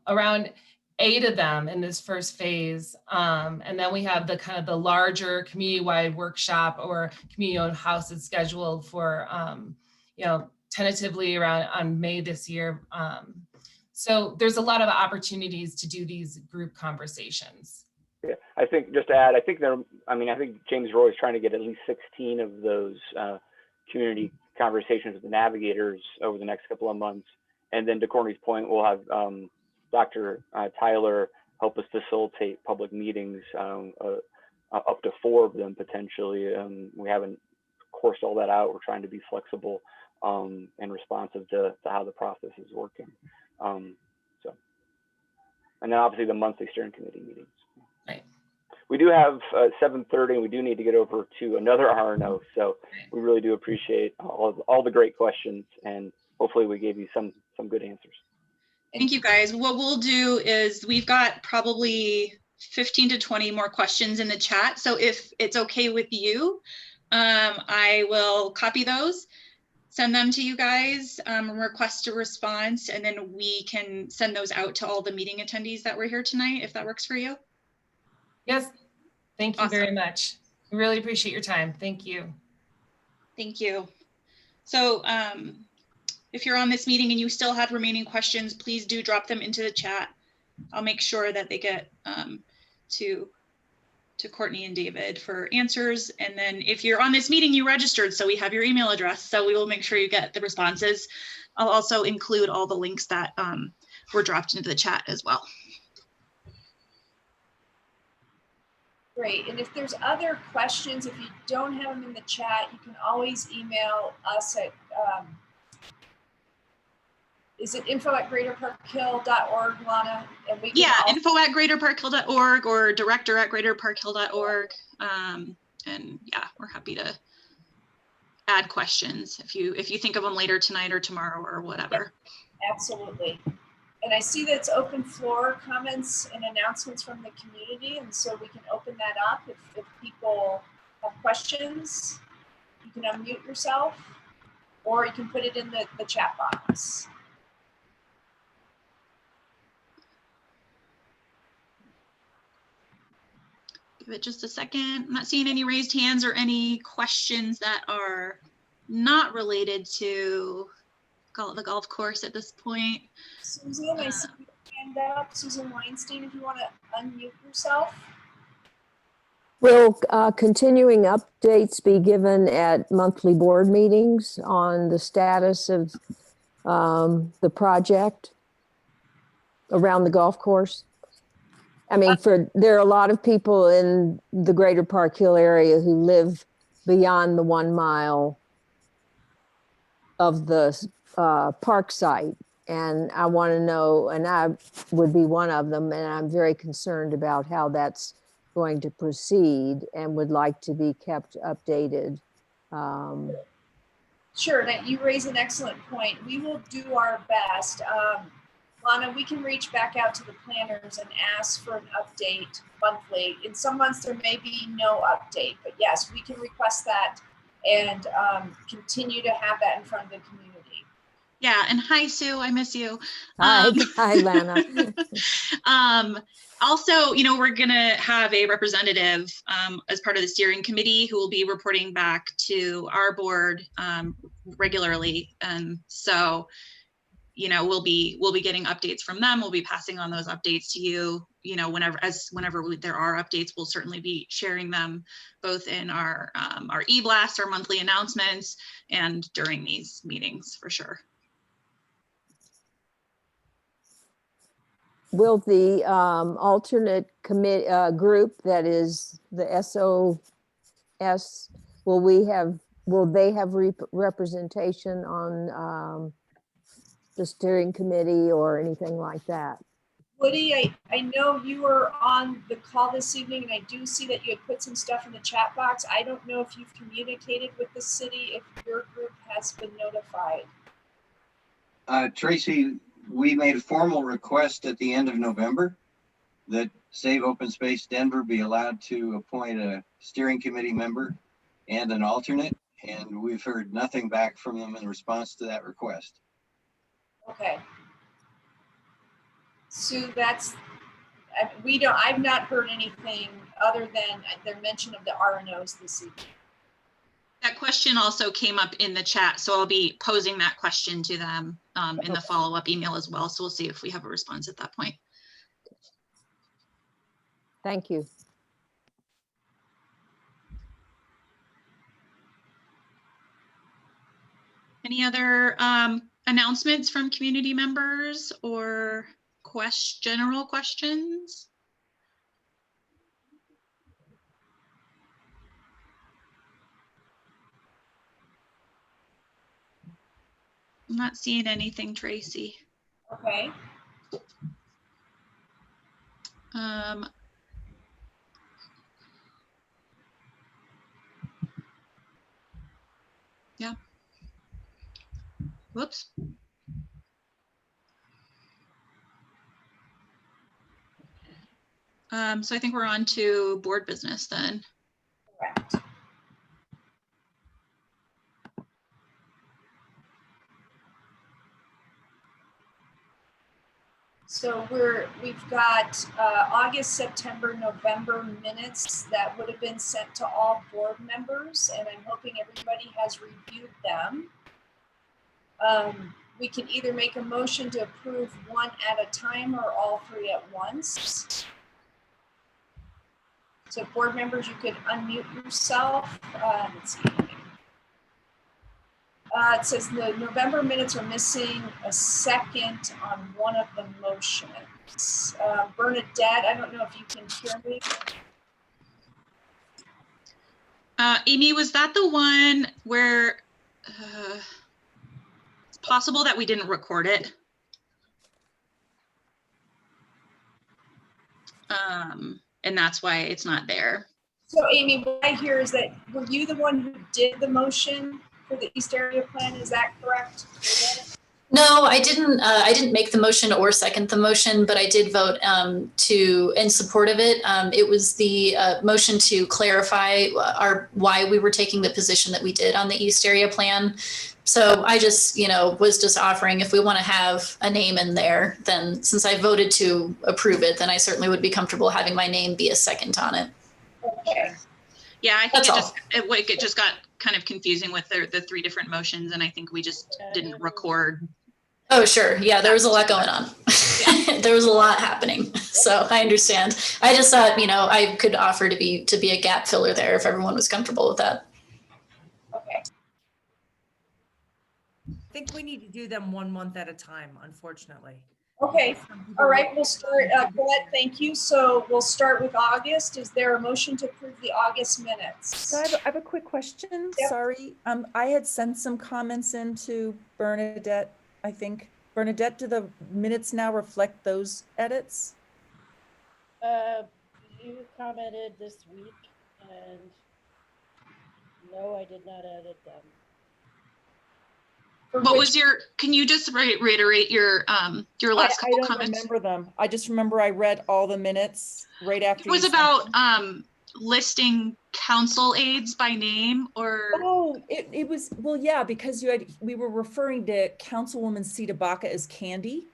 around 8 of them in this first phase. And then we have the kind of the larger community-wide workshop or community-owned houses scheduled for, tentatively around on May this year. So there's a lot of opportunities to do these group conversations. Yeah, I think just to add, I think James Roy is trying to get at least 16 of those community conversations with the Navigators over the next couple of months. And then to Courtney's point, we'll have Dr. Tyler help us facilitate public meetings, up to 4 of them potentially. We haven't coursed all that out. We're trying to be flexible and responsive to how the process is working. And then obviously the monthly steering committee meetings. Right. We do have 7:30, and we do need to get over to another RNO. So we really do appreciate all the great questions, and hopefully we gave you some good answers. Thank you guys. What we'll do is we've got probably 15 to 20 more questions in the chat. So if it's okay with you, I will copy those, send them to you guys, request a response, and then we can send those out to all the meeting attendees that were here tonight, if that works for you. Yes, thank you Awesome. very much. We really appreciate your time. Thank you. Thank you. So if you're on this meeting and you still have remaining questions, please do drop them into the chat. I'll make sure that they get to Courtney and David for answers. And then if you're on this meeting, you registered, so we have your email address, so we will make sure you get the responses. I'll also include all the links that were dropped into the chat as well. Great. And if there's other questions, if you don't have them in the chat, you can always email us at, is it info@greaterparkhill.org, Lana? And we can info@greaterparkhill.org or director@greaterparkhill.org. And yeah, we're happy to add questions if you think of them later tonight or tomorrow or whatever. Absolutely. And I see that it's open floor comments and announcements from the community. And so we can open that up if people have questions. You can unmute yourself or you can put it in the chat box. Give it just a second. I'm not seeing any raised hands or any questions that are not related to the golf course at this point. Susan, I see your hand up. Susan Weinstein, if you want to unmute yourself. Will continuing updates be given at monthly board meetings on the status of the project around the golf course? I mean, there are a lot of people in the greater Parkhill area who live beyond the 1 mile of the park site. And I want to know, and I would be one of them, and I'm very concerned about how that's going to proceed and would like to be kept updated. Sure, that you raise an excellent point. We will do our best. Lana, we can reach back out to the planners and ask for an update monthly. In some months, there may be no update, but yes, we can request that and continue to have that in front of the community. Yeah, and hi, Sue, I miss you. Hi, hi, Lana. Also, you know, we're gonna have a representative as part of the steering committee who will be reporting back to our board regularly. And so, you know, we'll be getting updates from them. We'll be passing on those updates to you, you know, whenever there are updates, we'll certainly be sharing them both in our e-blast, our monthly announcements, and during these meetings for sure. Will the alternate group that is the SOS, will they have representation on the steering committee or anything like that? Woody, I know you were on the call this evening and I do see that you had put some stuff in the chat box. I don't know if you've communicated with the city, if your group has been notified. Tracy, we made a formal request at the end of November that Save Open Space Denver be allowed to appoint a steering committee member and an alternate, and we've heard nothing back from them in response to that request. Okay. Sue, I've not heard anything other than their mention of the RNOs this evening. That question also came up in the chat, so I'll be posing that question to them in the follow-up email as well. So we'll see if we have a response at that point. Thank you. Any other announcements from community members or general questions? I'm not seeing anything, Tracy. Okay. Yeah. Whoops. So I think we're on to board business then. Correct. So we've got August, September, November minutes that would have been sent to all board members, and I'm hoping everybody has reviewed them. We can either make a motion to approve one at a time or all three at once. So board members, you could unmute yourself. Let's see. It says the November minutes are missing a second on one of the motions. Bernadette, I don't know if you can hear me. Amy, was that the one where it's possible that we didn't record it? And that's why it's not there. So Amy, what I hear is that, were you the one who did the motion for the East Area Plan? Is that correct? No, I didn't. I didn't make the motion or second the motion, but I did vote in support of it. It was the motion to clarify why we were taking the position that we did on the East Area Plan. So I just, was just offering if we want to have a name in there, then since I voted to approve it, then I certainly would be comfortable having my name be a second on it. Okay. Yeah, I think That's it just got kind of confusing with the three different motions, and I think we just didn't record. Oh, sure. Yeah, there was a lot going on. There was a lot happening. So I understand. I just thought, I could offer to be a gap filler there if everyone was comfortable with that. Okay. I think we need to do them 1 month at a time, unfortunately. Okay. All right. We'll start. Colette, thank you. So we'll start with August. Is there a motion to approve the August minutes? So I have a quick question. Yep. Sorry. I had sent some comments into Bernadette. I think, Bernadette, do the minutes now reflect those edits? You commented this week, and no, I did not edit them. What was can you just reiterate your last couple comments? I don't remember them. I just remember I read all the minutes right after. It was about listing council aides by name, or? Oh, it was, well, yeah, because we were referring to Councilwoman Sita Baca as Candy.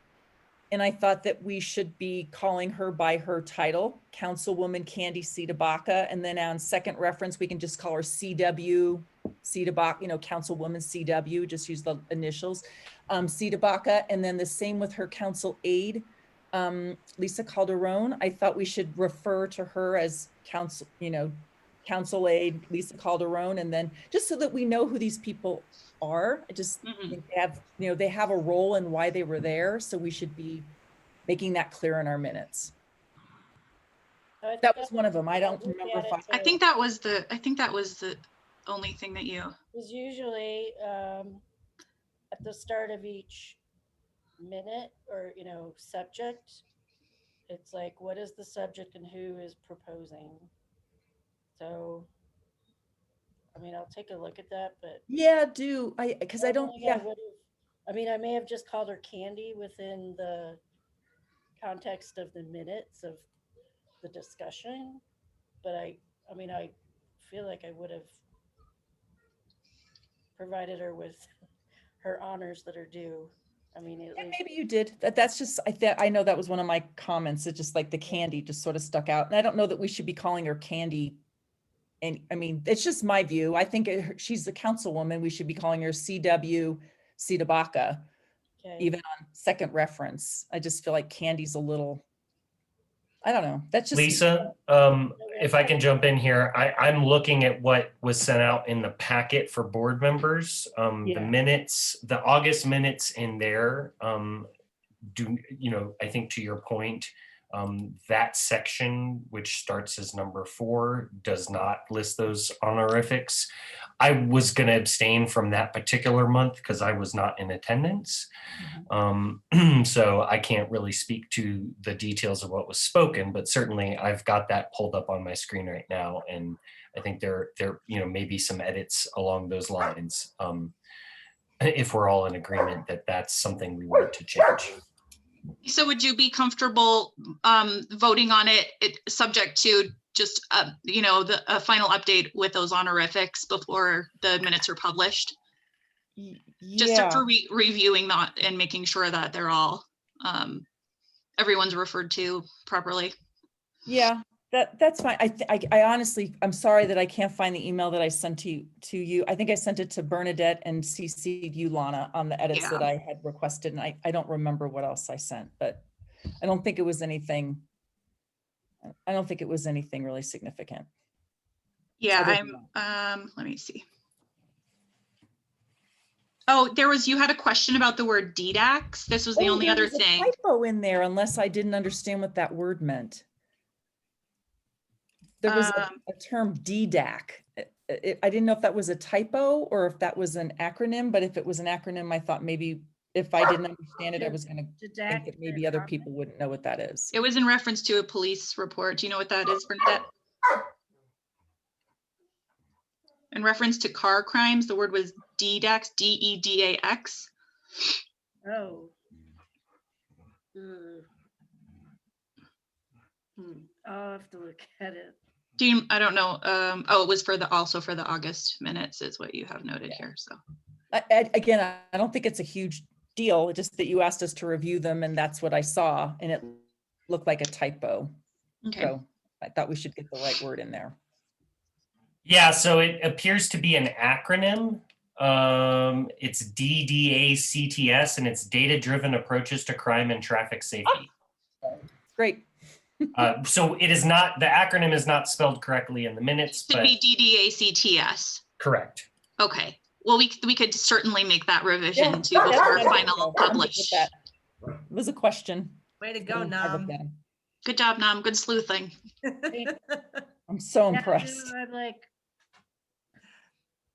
And I thought that we should be calling her by her title, Councilwoman Candy Sita Baca. And then on second reference, we can just call her CW Sita Baca, Councilwoman CW, just use the initials, Sita Baca. And then the same with her council aide, Lisa Calderon. I thought we should refer to her as council aide Lisa Calderon, and then just so that we know who these people are. I just think they have a role and why they were there, so we should be making that clear in our minutes. That was one of them. I don't remember if I think that was the only thing that you. It was usually at the start of each minute or subject. It's like, what is the subject and who is proposing? So, I'll take a look at that, but yeah, because I don't. Yeah, I may have just called her Candy within the context of the minutes of the discussion, but I feel like I would have provided her with her honors that are due. Maybe you did. That's just, I know that was one of my comments. It's just like the Candy just sort of stuck out. And I don't know that we should be calling her Candy. And it's just my view. I think she's the councilwoman. We should be calling her CW Sita Baca, even on second reference. I just feel like Candy's a little, I don't know. That's just Lisa. If I can jump in here, I'm looking at what was sent out in the packet for board members. The minutes, the August minutes in there, I think to your point, that section, which starts as number 4, does not list those honorifics. I was going to abstain from that particular month because I was not in attendance. So I can't really speak to the details of what was spoken, but certainly I've got that pulled up on my screen right now. And I think there may be some edits along those lines. If we're all in agreement that that's something we want to change. So would you be comfortable voting on it subject to just, the final update with those honorifics before the minutes are published? Just for reviewing that and making sure that they're all, everyone's referred to properly. Yeah, that's fine. I honestly, I'm sorry that I can't find the email that I sent to you. I think I sent it to Bernadette and CC'd you, Lana, on the edits that I had requested. And I don't remember what else I sent, but I don't think it was anything. I don't think it was anything really significant. Yeah, let me see. Oh, you had a question about the word DDAX. This was the only other thing. There was a typo in there, unless I didn't understand what that word meant. There was a term DDAC. I didn't know if that was a typo or if that was an acronym, but if it was an acronym, I thought maybe if I didn't understand it, I was going to think that maybe other people wouldn't know what that is. It was in reference to a police report. Do you know what that is, Bernadette? In reference to car crimes, the word was DDAX, DEDAX. Oh. I'll have to look at it. Do you, I don't know. Oh, it was for also for the August minutes is what you have noted here. So Again, I don't think it's a huge deal. It's just that you asked us to review them and that's what I saw and it looked like a typo. Okay. So I thought we should get the right word in there. Yeah, so it appears to be an acronym. It's DDACTS, and it's Data-Driven Approaches to Crime and Traffic Safety. Great. So it is not, the acronym is not spelled correctly in the minutes, it should but be DDACTS. correct. Okay. Well, we could certainly make that revision too before final publish. That was a question. Way to go, Nam. Good job, Nam. Good sleuthing. I'm so impressed. I'm like,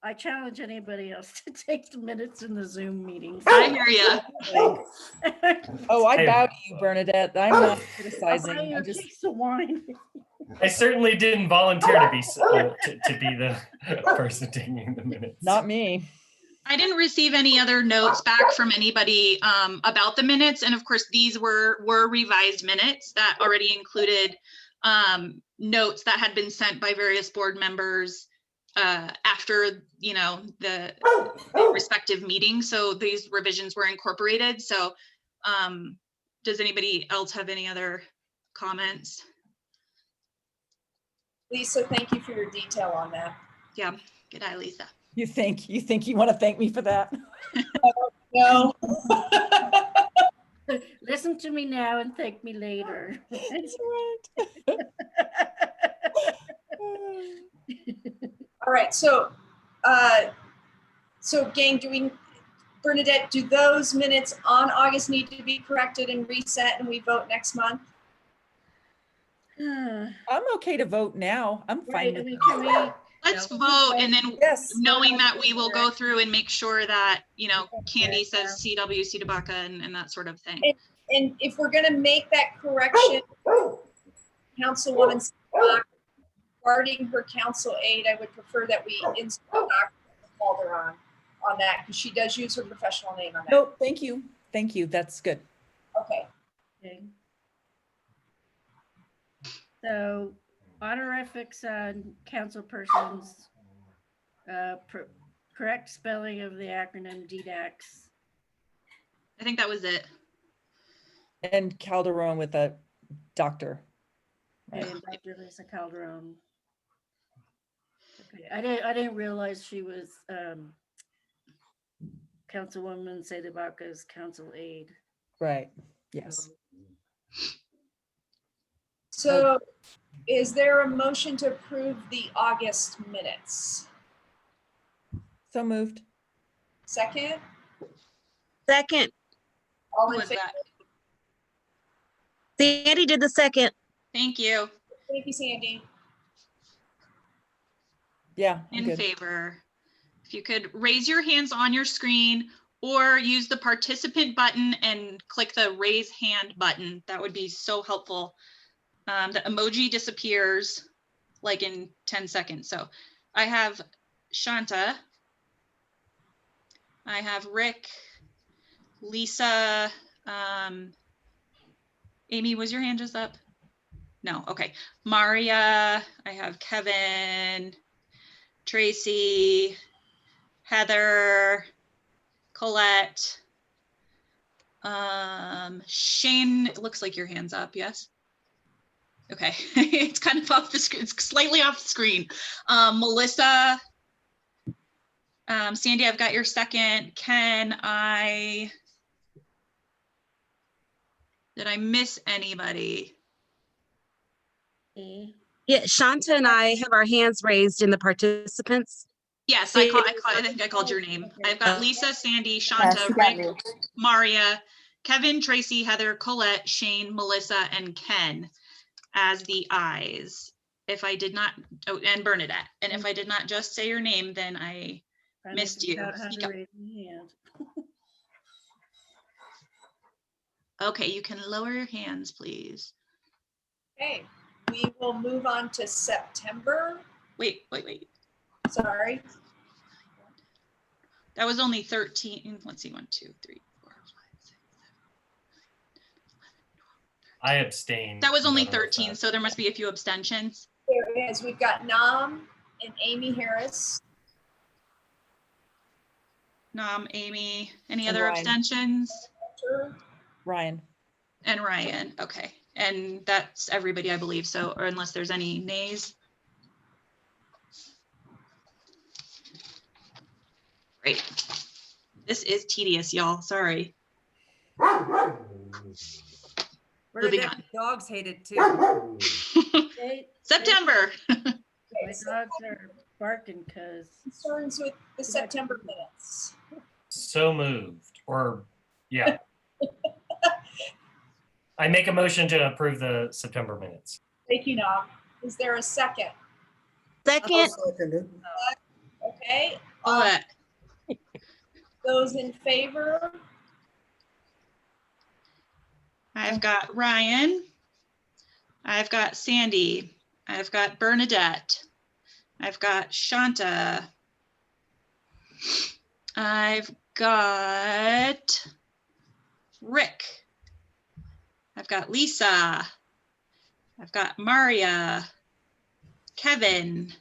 I challenge anybody else to take the minutes in the Zoom meetings. I hear you. Oh, I bow to you, Bernadette. I'm not criticizing. I'm just case of wine. I certainly didn't volunteer to be the person taking the minutes. Not me. I didn't receive any other notes back from anybody about the minutes. And of course, these were revised minutes that already included notes that had been sent by various board members after, the respective meetings. So these revisions were incorporated. So does anybody else have any other comments? Lisa, thank you for your detail on that. Yeah, good eye, Lisa. You think you want to thank me for that? No. Listen to me now and thank me later. That's right. All right, so gang, Bernadette, do those minutes on August need to be corrected and reset and we vote next month? I'm okay to vote now. I'm fine with it. Let's vote, and then knowing that we will go through and make sure that, Candy says CW, CDBACA, and that sort of thing. And if we're gonna make that correction, Councilwoman regarding her council aide, I would prefer that we insert Dr. Calderon on that, because she does use her professional name on that. No, thank you. Thank you. That's good. Okay. So honorifics on council persons, correct spelling of the acronym DDAX. I think that was it. And Calderon with a doctor. Right. And Dr. Lisa Calderon. Okay, I didn't realize she was Councilwoman Sedebaka's council aide. Right. Yes. So is there a motion to approve the August minutes? So moved. Second? Second. All Who in was favor? that? Sandy did the second. Thank you. Thank you, Sandy. Yeah. I'm In good. favor. If you could raise your hands on your screen or use the participant button and click the raise hand button, that would be so helpful. The emoji disappears like in 10 seconds. So I have Shanta, I have Rick, Lisa, Amy, was your hand just up? No, okay. Maria, I have Kevin, Tracy, Heather, Colette, Shane, it looks like your hand's up, yes? Okay, it's kind of off the screen, it's slightly off the screen. Melissa, Sandy, I've got your second. Ken, did I miss anybody? Yeah, Shanta and I have our hands raised in the participants. Yes, I think I called your name. I've got Lisa, Sandy, Shanta, Rick, Maria, Kevin, Tracy, Heather, Colette, Shane, Melissa, and Ken as the ayes. If I did not, oh, and Bernadette. And if I did not just say your name, then I missed you. Okay, you can lower your hands, please. Okay, we will move on to September. Wait. Sorry. That was only 13. Let's see, 1, 2, 3, 4, 5, I abstain. That was only No, 13, so there must be a few abstentions. There it is. We've got Nam and Amy Harris. Nom, Amy, any And other Ryan. abstentions? Ryan. And Ryan, okay. And that's everybody, I believe, so, or unless there's any nays. Great. This is tedious, y'all, sorry. Moving on. Dogs hate it too. September. My dogs are barking because. Concerns with the September minutes. So moved, or, yeah. I make a motion to approve the September minutes. Thank you, Nam. Is there a second? Second. Okay. Paulette. Those in favor? I've got Ryan. I've got Sandy. I've got Bernadette. I've got Shanta. I've got Rick. I've got Lisa. I've got Maria, Kevin,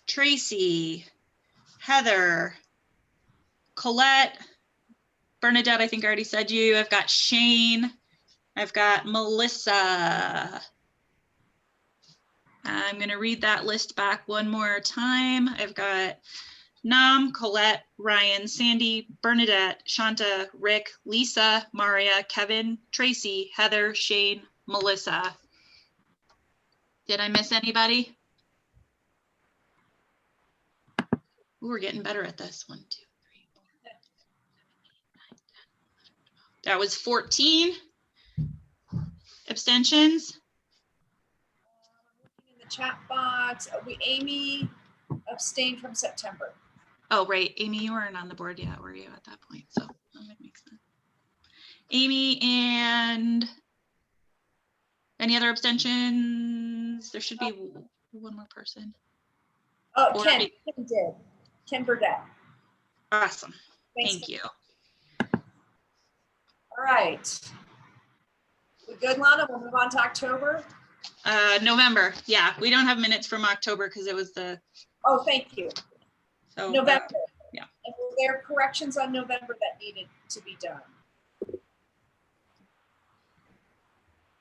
Tracy, Heather, Colette, Bernadette, I think I already said you. I've got Shane. I've got Melissa. I'm going to read that list back one more time. I've got Nam, Colette, Ryan, Sandy, Bernadette, Shanta, Rick, Lisa, Maria, Kevin, Tracy, Heather, Shane, Melissa. Did I miss anybody? Ooh, we're getting better at this. 1, 2, 3, 4, 5, 6, 7, 8, 9, 10, 11, 12. That was 14 abstentions. In the chat box, Amy abstained from September. Oh, right. Amy, you weren't on the board yet, were you, at that point? So that makes sense. Amy, and any other abstentions? There should be one more person. Oh, Or Ken did. Ken Burdett. Awesome. Thanks. Thank you. All right. We good, Lana? We'll move on to October. November. Yeah, we don't have minutes from October because it was the. Oh, thank you. So November. Yeah. And were there corrections on November that needed to be done?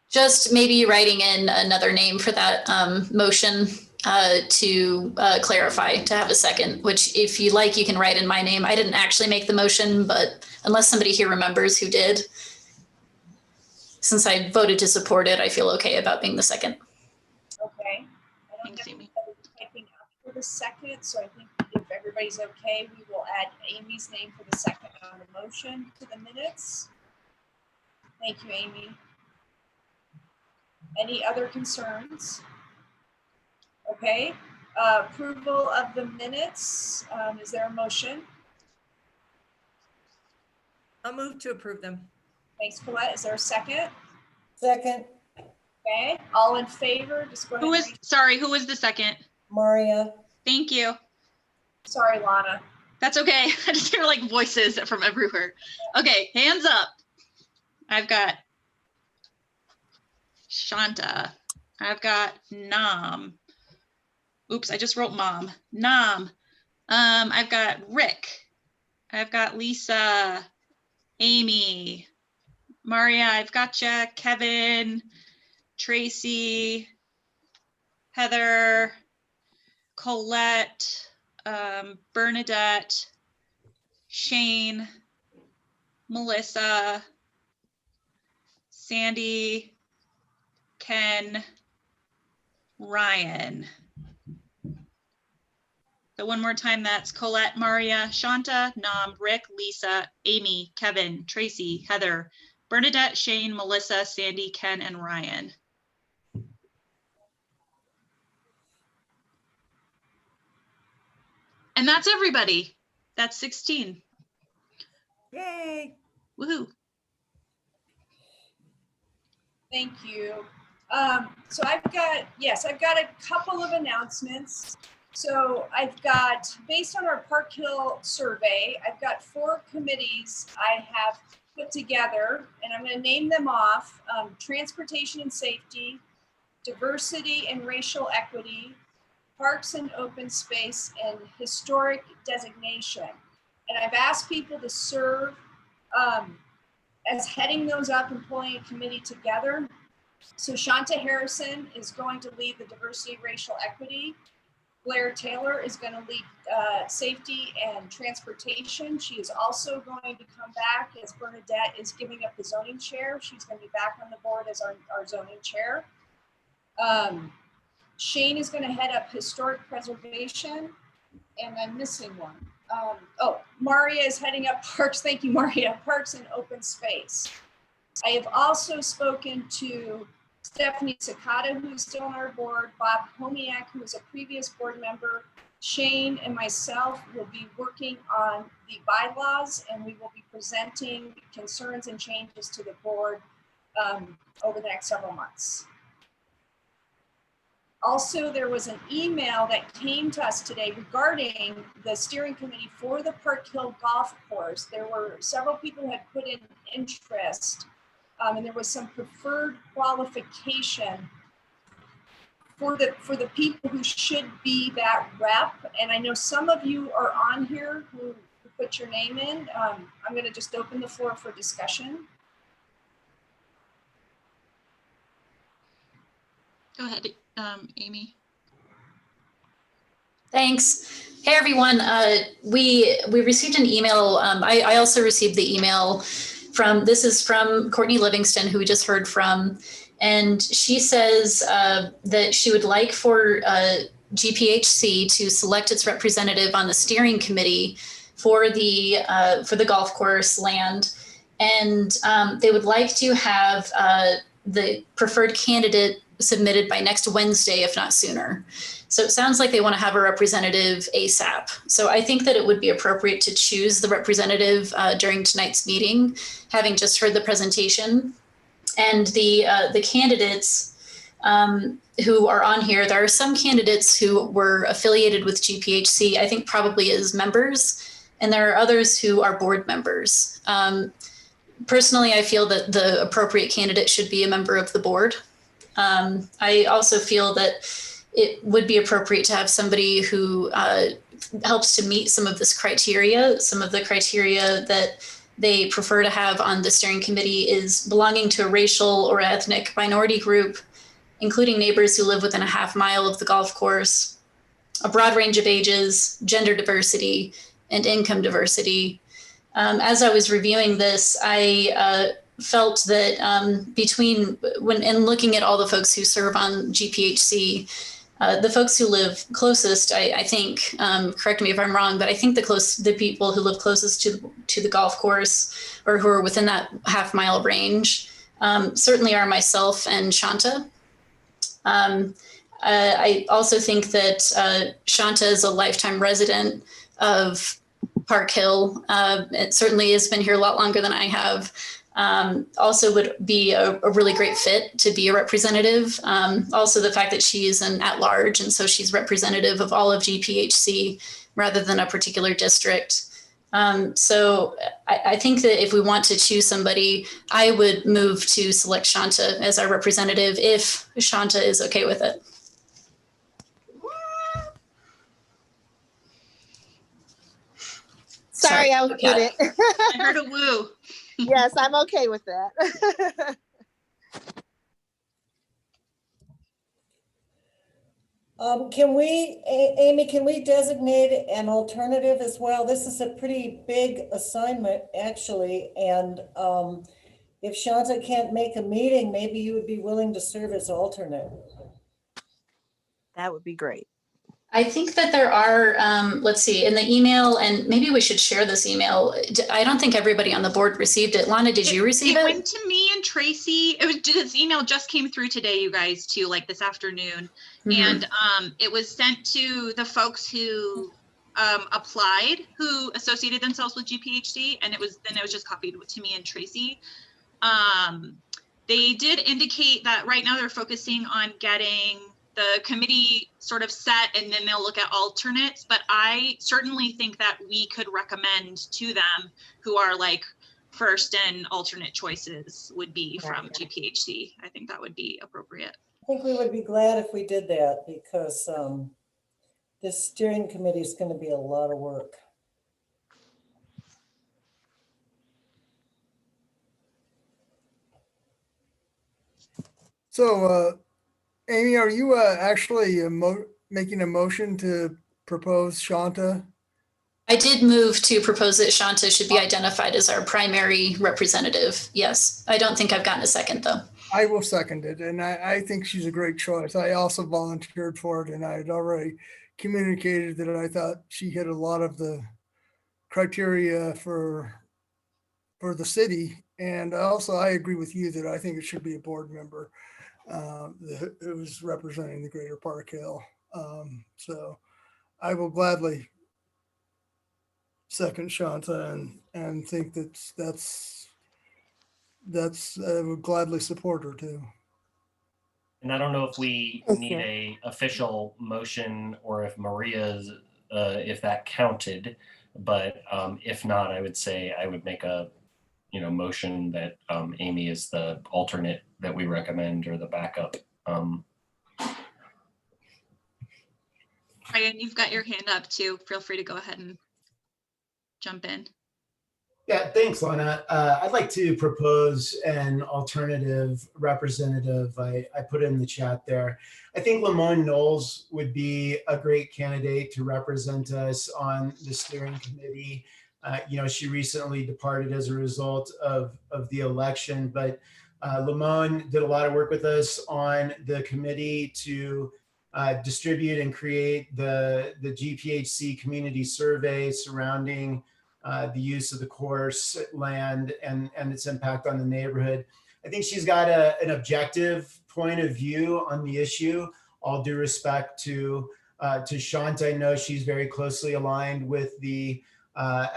Just maybe writing in another name for that motion to clarify, to have a second, which if you like, you can write in my name. I didn't actually make the motion, but unless somebody here remembers who did, since I voted to support it, I feel okay about being the second. Okay. I don't have anybody typing up for the second, so I think if everybody's okay, we will add Amy's name for the second on the motion to the minutes. Thank you, Amy. Any other concerns? Okay, approval of the minutes. Is there a motion? I'll move to approve them. Thanks, Colette. Is there a second? Second. Okay, all in favor, just go ahead. Who was, sorry, who was the second? Maria. Thank you. Sorry, Lana. That's okay. I just hear like voices from everywhere. Okay, hands up. I've got Shanta. I've got Nam. Oops, I just wrote Mom. Nam. I've got Rick. I've got Lisa, Amy, Maria, I've got you, Kevin, Tracy, Heather, Colette, Bernadette, Shane, Melissa, Sandy, Ken, Ryan. So one more time, that's Colette, Maria, Shanta, Nam, Rick, Lisa, Amy, Kevin, Tracy, Heather, Bernadette, Shane, Melissa, Sandy, Ken, and Ryan. And that's everybody. That's 16. Yay. Woohoo. Thank you. So I've got a couple of announcements. So I've got, based on our Parkhill survey, I've got 4 committees I have put together, and I'm going to name them off: transportation and safety, diversity and racial equity, parks and open space, and historic designation. And I've asked people to serve as heading those up and pulling a committee together. So Shanta Harrison is going to lead the diversity, racial equity. Blair Taylor is going to lead safety and transportation. She is also going to come back as Bernadette is giving up the zoning chair. She's going to be back on the board as our zoning chair. Shane is going to head up historic preservation, and I'm missing one. Maria is heading up parks. Thank you, Maria. Parks and open space. I have also spoken to Stephanie Sakata, who is still on our board, Bob Homiak, who is a previous board member. Shane and myself will be working on the bylaws, and we will be presenting concerns and changes to the board over the next several months. Also, there was an email that came to us today regarding the steering committee for the Parkhill Golf Course. There were several people who had put in interest, and there was some preferred qualification for the people who should be that rep. And I know some of you are on here who put your name in. I'm going to just open the floor for discussion. Go ahead, Amy. Thanks. Hey, everyone. We received an email. I also received the email this is from Courtney Livingston, who we just heard from. And she says that she would like for GPHC to select its representative on the steering committee for the golf course land. And they would like to have the preferred candidate submitted by next Wednesday, if not sooner. So it sounds like they want to have a representative ASAP. So I think that it would be appropriate to choose the representative during tonight's meeting, having just heard the presentation. And the candidates who are on here, there are some candidates who were affiliated with GPHC, I think probably as members, and there are others who are board members. Personally, I feel that the appropriate candidate should be a member of the board. I also feel that it would be appropriate to have somebody who helps to meet some of this criteria. Some of the criteria that they prefer to have on the steering committee is belonging to a racial or ethnic minority group, including neighbors who live within a half mile of the golf course, a broad range of ages, gender diversity, and income diversity. As I was reviewing this, I felt that in looking at all the folks who serve on GPHC, the folks who live closest, I think, correct me if I'm wrong, but I think the people who live closest to the golf course or who are within that half mile range certainly are myself and Shanta. I also think that Shanta is a lifetime resident of Parkhill. It certainly has been here a lot longer than I have. Also would be a really great fit to be a representative. Also the fact that she is an at-large, and so she's representative of all of GPHC rather than a particular district. So I think that if we want to choose somebody, I would move to select Shanta as our representative if Shanta is okay with it. Sorry, I was muted. I heard a woo. Yes, I'm okay with that. Amy, can we designate an alternative as well? This is a pretty big assignment, actually. And if Shanta can't make a meeting, maybe you would be willing to serve as alternate. That would be great. I think that there are, let's see, in the email, and maybe we should share this email. I don't think everybody on the board received it. Lana, did you receive it? It went to me and Tracy. This email just came through today, you guys, too, like this afternoon. Mm-hmm. And it was sent to the folks who applied, who associated themselves with GPHC, and it was just copied to me and Tracy. They did indicate that right now they're focusing on getting the committee sort of set, and then they'll look at alternates. But I certainly think that we could recommend to them who are like first and alternate choices would be from GPHC. I think that would be appropriate. I think we would be glad if we did that, because this steering committee is going to be a lot of work. So, Amy, are you actually making a motion to propose Shanta? I did move to propose that Shanta should be identified as our primary representative. Yes, I don't think I've gotten a second though. I will second it, and I think she's a great choice. I also volunteered for it, and I had already communicated that I thought she hit a lot of the criteria for the city. And also, I agree with you that I think it should be a board member who's representing the greater Parkhill. So I will gladly second Shanta and think that's I would gladly support her too. And I don't know if we need a official motion or if Maria's, if that counted, but if not, I would say I would make a, motion that Amy is the alternate that we recommend or the backup. Ryan, you've got your hand up too. Feel free to go ahead and jump in. Yeah, thanks, Lana. I'd like to propose an alternative representative. I put it in the chat there. I think Lamone Knowles would be a great candidate to represent us on the steering committee. She recently departed as a result of the election, but Lamone did a lot of work with us on the committee to distribute and create the GPHC community survey surrounding the use of the course land and its impact on the neighborhood. I think she's got an objective point of view on the issue. All due respect to Shanta, I know she's very closely aligned with the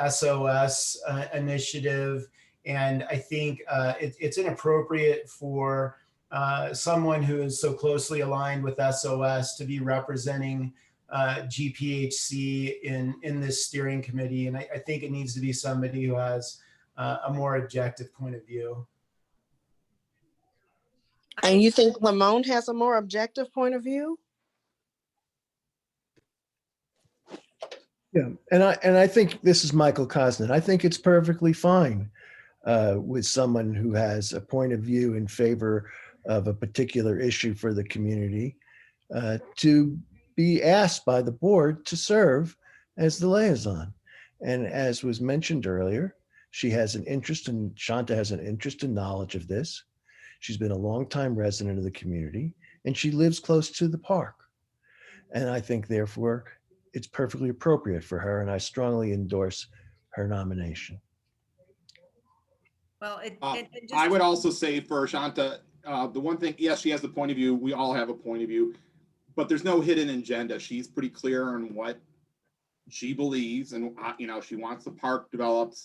SOS initiative, and I think it's inappropriate for someone who is so closely aligned with SOS to be representing GPHC in this steering committee. And I think it needs to be somebody who has a more objective point of view. And you think Lamone has a more objective point of view? Yeah, and I think this is Michael Cosnet. I think it's perfectly fine with someone who has a point of view in favor of a particular issue for the community to be asked by the board to serve as the liaison. And as was mentioned earlier, Shanta has an interest in knowledge of this. She's been a longtime resident of the community, and she lives close to the park. And I think therefore it's perfectly appropriate for her, and I strongly endorse her nomination. Well, I would also say for Shanta, the one thing, yes, she has the point of view. We all have a point of view, but there's no hidden agenda. She's pretty clear on what she believes, and she wants the park developed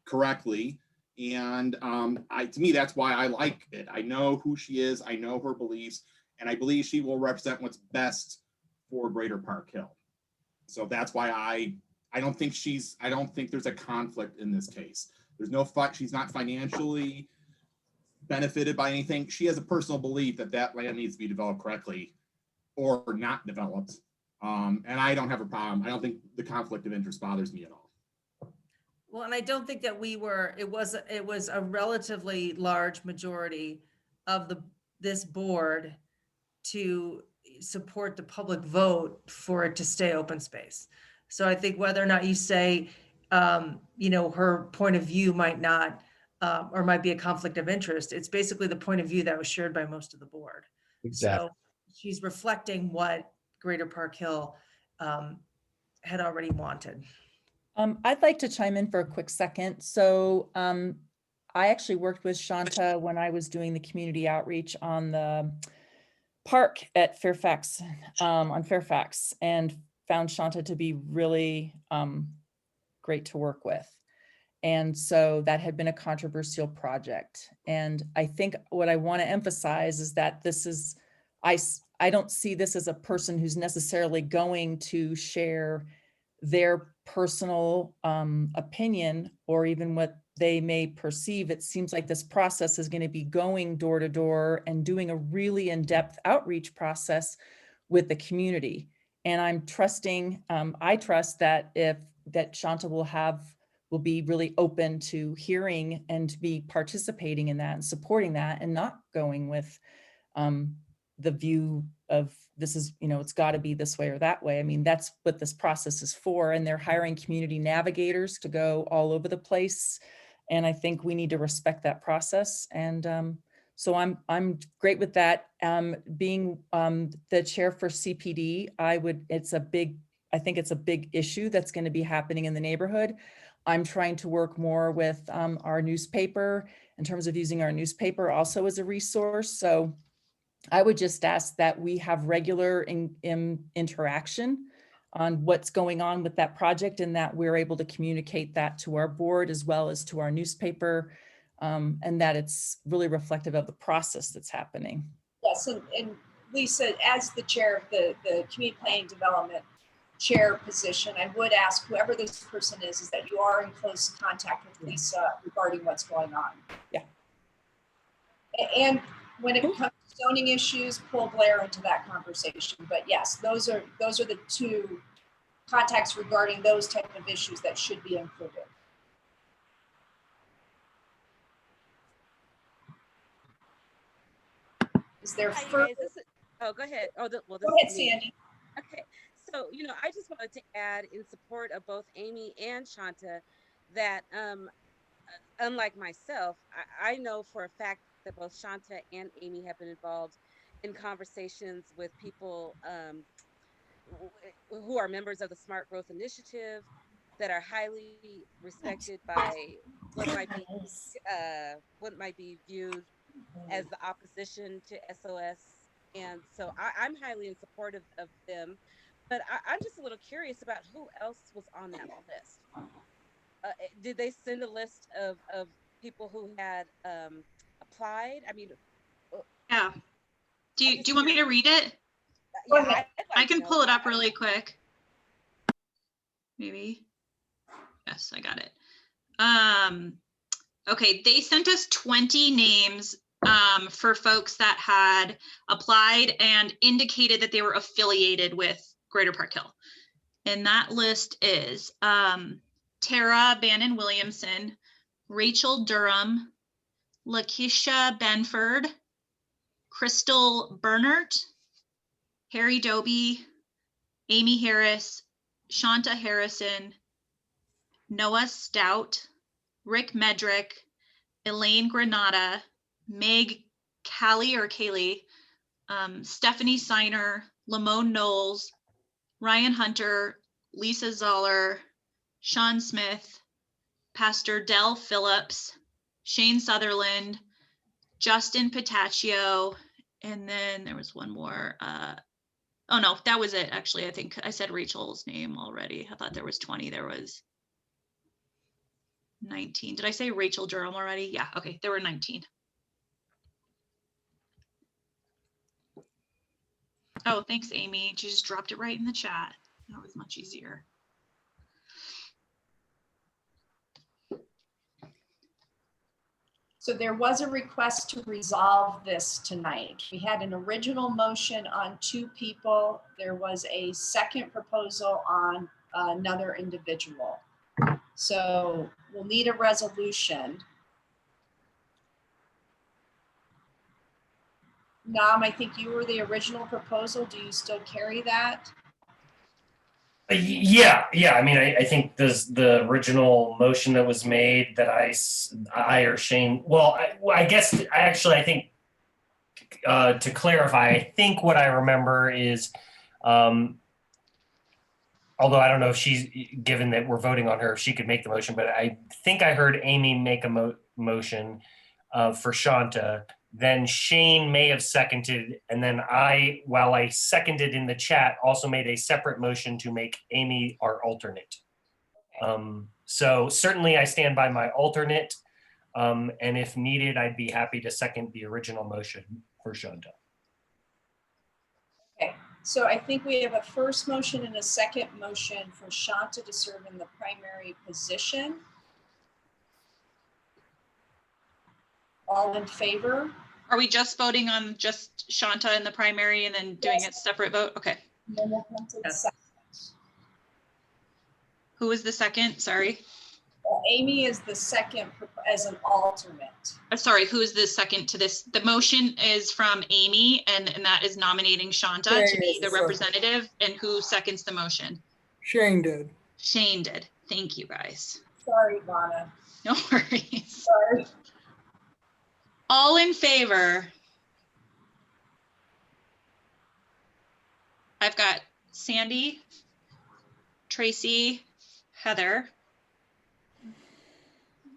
correctly. And to me, that's why I like it. I know who she is. I know her beliefs, and I believe she will represent what's best for Greater Parkhill. So that's why I don't think there's a conflict in this case. There's no she's not financially benefited by anything. She has a personal belief that land needs to be developed correctly or not developed. And I don't have a problem. I don't think the conflict of interest bothers me at all. Well, and I don't think that it was a relatively large majority of this board to support the public vote for it to stay open space. So I think whether or not you say, her point of view might not, or might be a conflict of interest, it's basically the point of view that was shared by most of the board. Exactly. So she's reflecting what Greater Parkhill had already wanted. I'd like to chime in for a quick second. So I actually worked with Shanta when I was doing the community outreach on the park at Fairfax, on Fairfax, and found Shanta to be really great to work with. And so that had been a controversial project. And I think what I want to emphasize is that I don't see this as a person who's necessarily going to share their personal opinion or even what they may perceive, it seems like this process is going to be going door to door and doing a really in-depth outreach process with the community. And I'm trusting, I trust that that Shanta will be really open to hearing and to be participating in that and supporting that, and not going with the view of this is, it's got to be this way or that way. I mean, that's what this process is for. And they're hiring community navigators to go all over the place. And I think we need to respect that process. And so I'm great with that. Being the chair for CPD, I think it's a big issue that's going to be happening in the neighborhood. I'm trying to work more with our newspaper in terms of using our newspaper also as a resource. So I would just ask that we have regular interaction on what's going on with that project, and that we're able to communicate that to our board as well as to our newspaper, and that it's really reflective of the process that's happening. Yes, and Lisa, as the chair of the Community Planning Development chair position, I would ask whoever this person is that you are in close contact with Lisa regarding what's going on. Yeah. And when it comes to zoning issues, pull Blair into that conversation. But yes, those are the two contacts regarding those type of issues that should be included. Is there further? Oh, go ahead. Oh, go ahead, Sandy. Okay. So, I just wanted to add in support of both Amy and Shanta that unlike myself, I know for a fact that both Shanta and Amy have been involved in conversations with people who are members of the Smart Growth Initiative, that are highly respected by what might be viewed as the opposition to SOS. And so I'm highly in support of them, but I'm just a little curious about who else was on that list. Did they send a list of people who had applied? I mean, yeah. Do you want me to read it? Yeah, I can pull it up really quick. Maybe. Yes, I got it. Okay, they sent us 20 names for folks that had applied and indicated that they were affiliated with Greater Parkhill. And that list is Tara Bannon Williamson, Rachel Durham, Lakeisha Benford, Crystal Bernert, Harry Doby, Amy Harris, Shanta Harrison, Noah Stout, Rick Medrick, Elaine Granata, Meg Kaylee, Stephanie Siner, Lamone Knowles, Ryan Hunter, Lisa Zoller, Sean Smith, Pastor Dell Phillips, Shane Sutherland, Justin Petaccio, and then there was one more. Oh no, that was it. Actually, I think I said Rachel's name already. I thought there was 20. There was 19. Did I say Rachel Durham already? Yeah, okay, there were 19. Oh, thanks, Amy. She just dropped it right in the chat. That was much easier. So there was a request to resolve this tonight. We had an original motion on 2 people. There was a second proposal on another individual. So we'll need a resolution. Nam, I think you were the original proposal. Do you still carry that? Yeah. I mean, I think the original motion that was made that I or Shane, well, I guess I think to clarify, I think what I remember is, although I don't know if she's, given that we're voting on her, if she could make the motion, but I think I heard Amy make a motion for Shanta. Then Shane may have seconded, and then while I seconded in the chat, also made a separate motion to make Amy our alternate. So certainly I stand by my alternate, and if needed, I'd be happy to second the original motion for Shanta. Okay, so I think we have a first motion and a second motion for Shanta to serve in the primary position. All in favor? Are we just voting on just Shanta in the primary and then doing it separate vote? Okay. And then we'll come to the second. Who was the second? Sorry. Amy is the second as an alternate. Sorry, who is the second to this? The motion is from Amy, and that is nominating Shanta to be the representative. And who seconds the motion? Shane did. Shane did. Thank you, guys. Sorry, Donna. No worries. Sorry. All in favor? I've got Sandy, Tracy, Heather,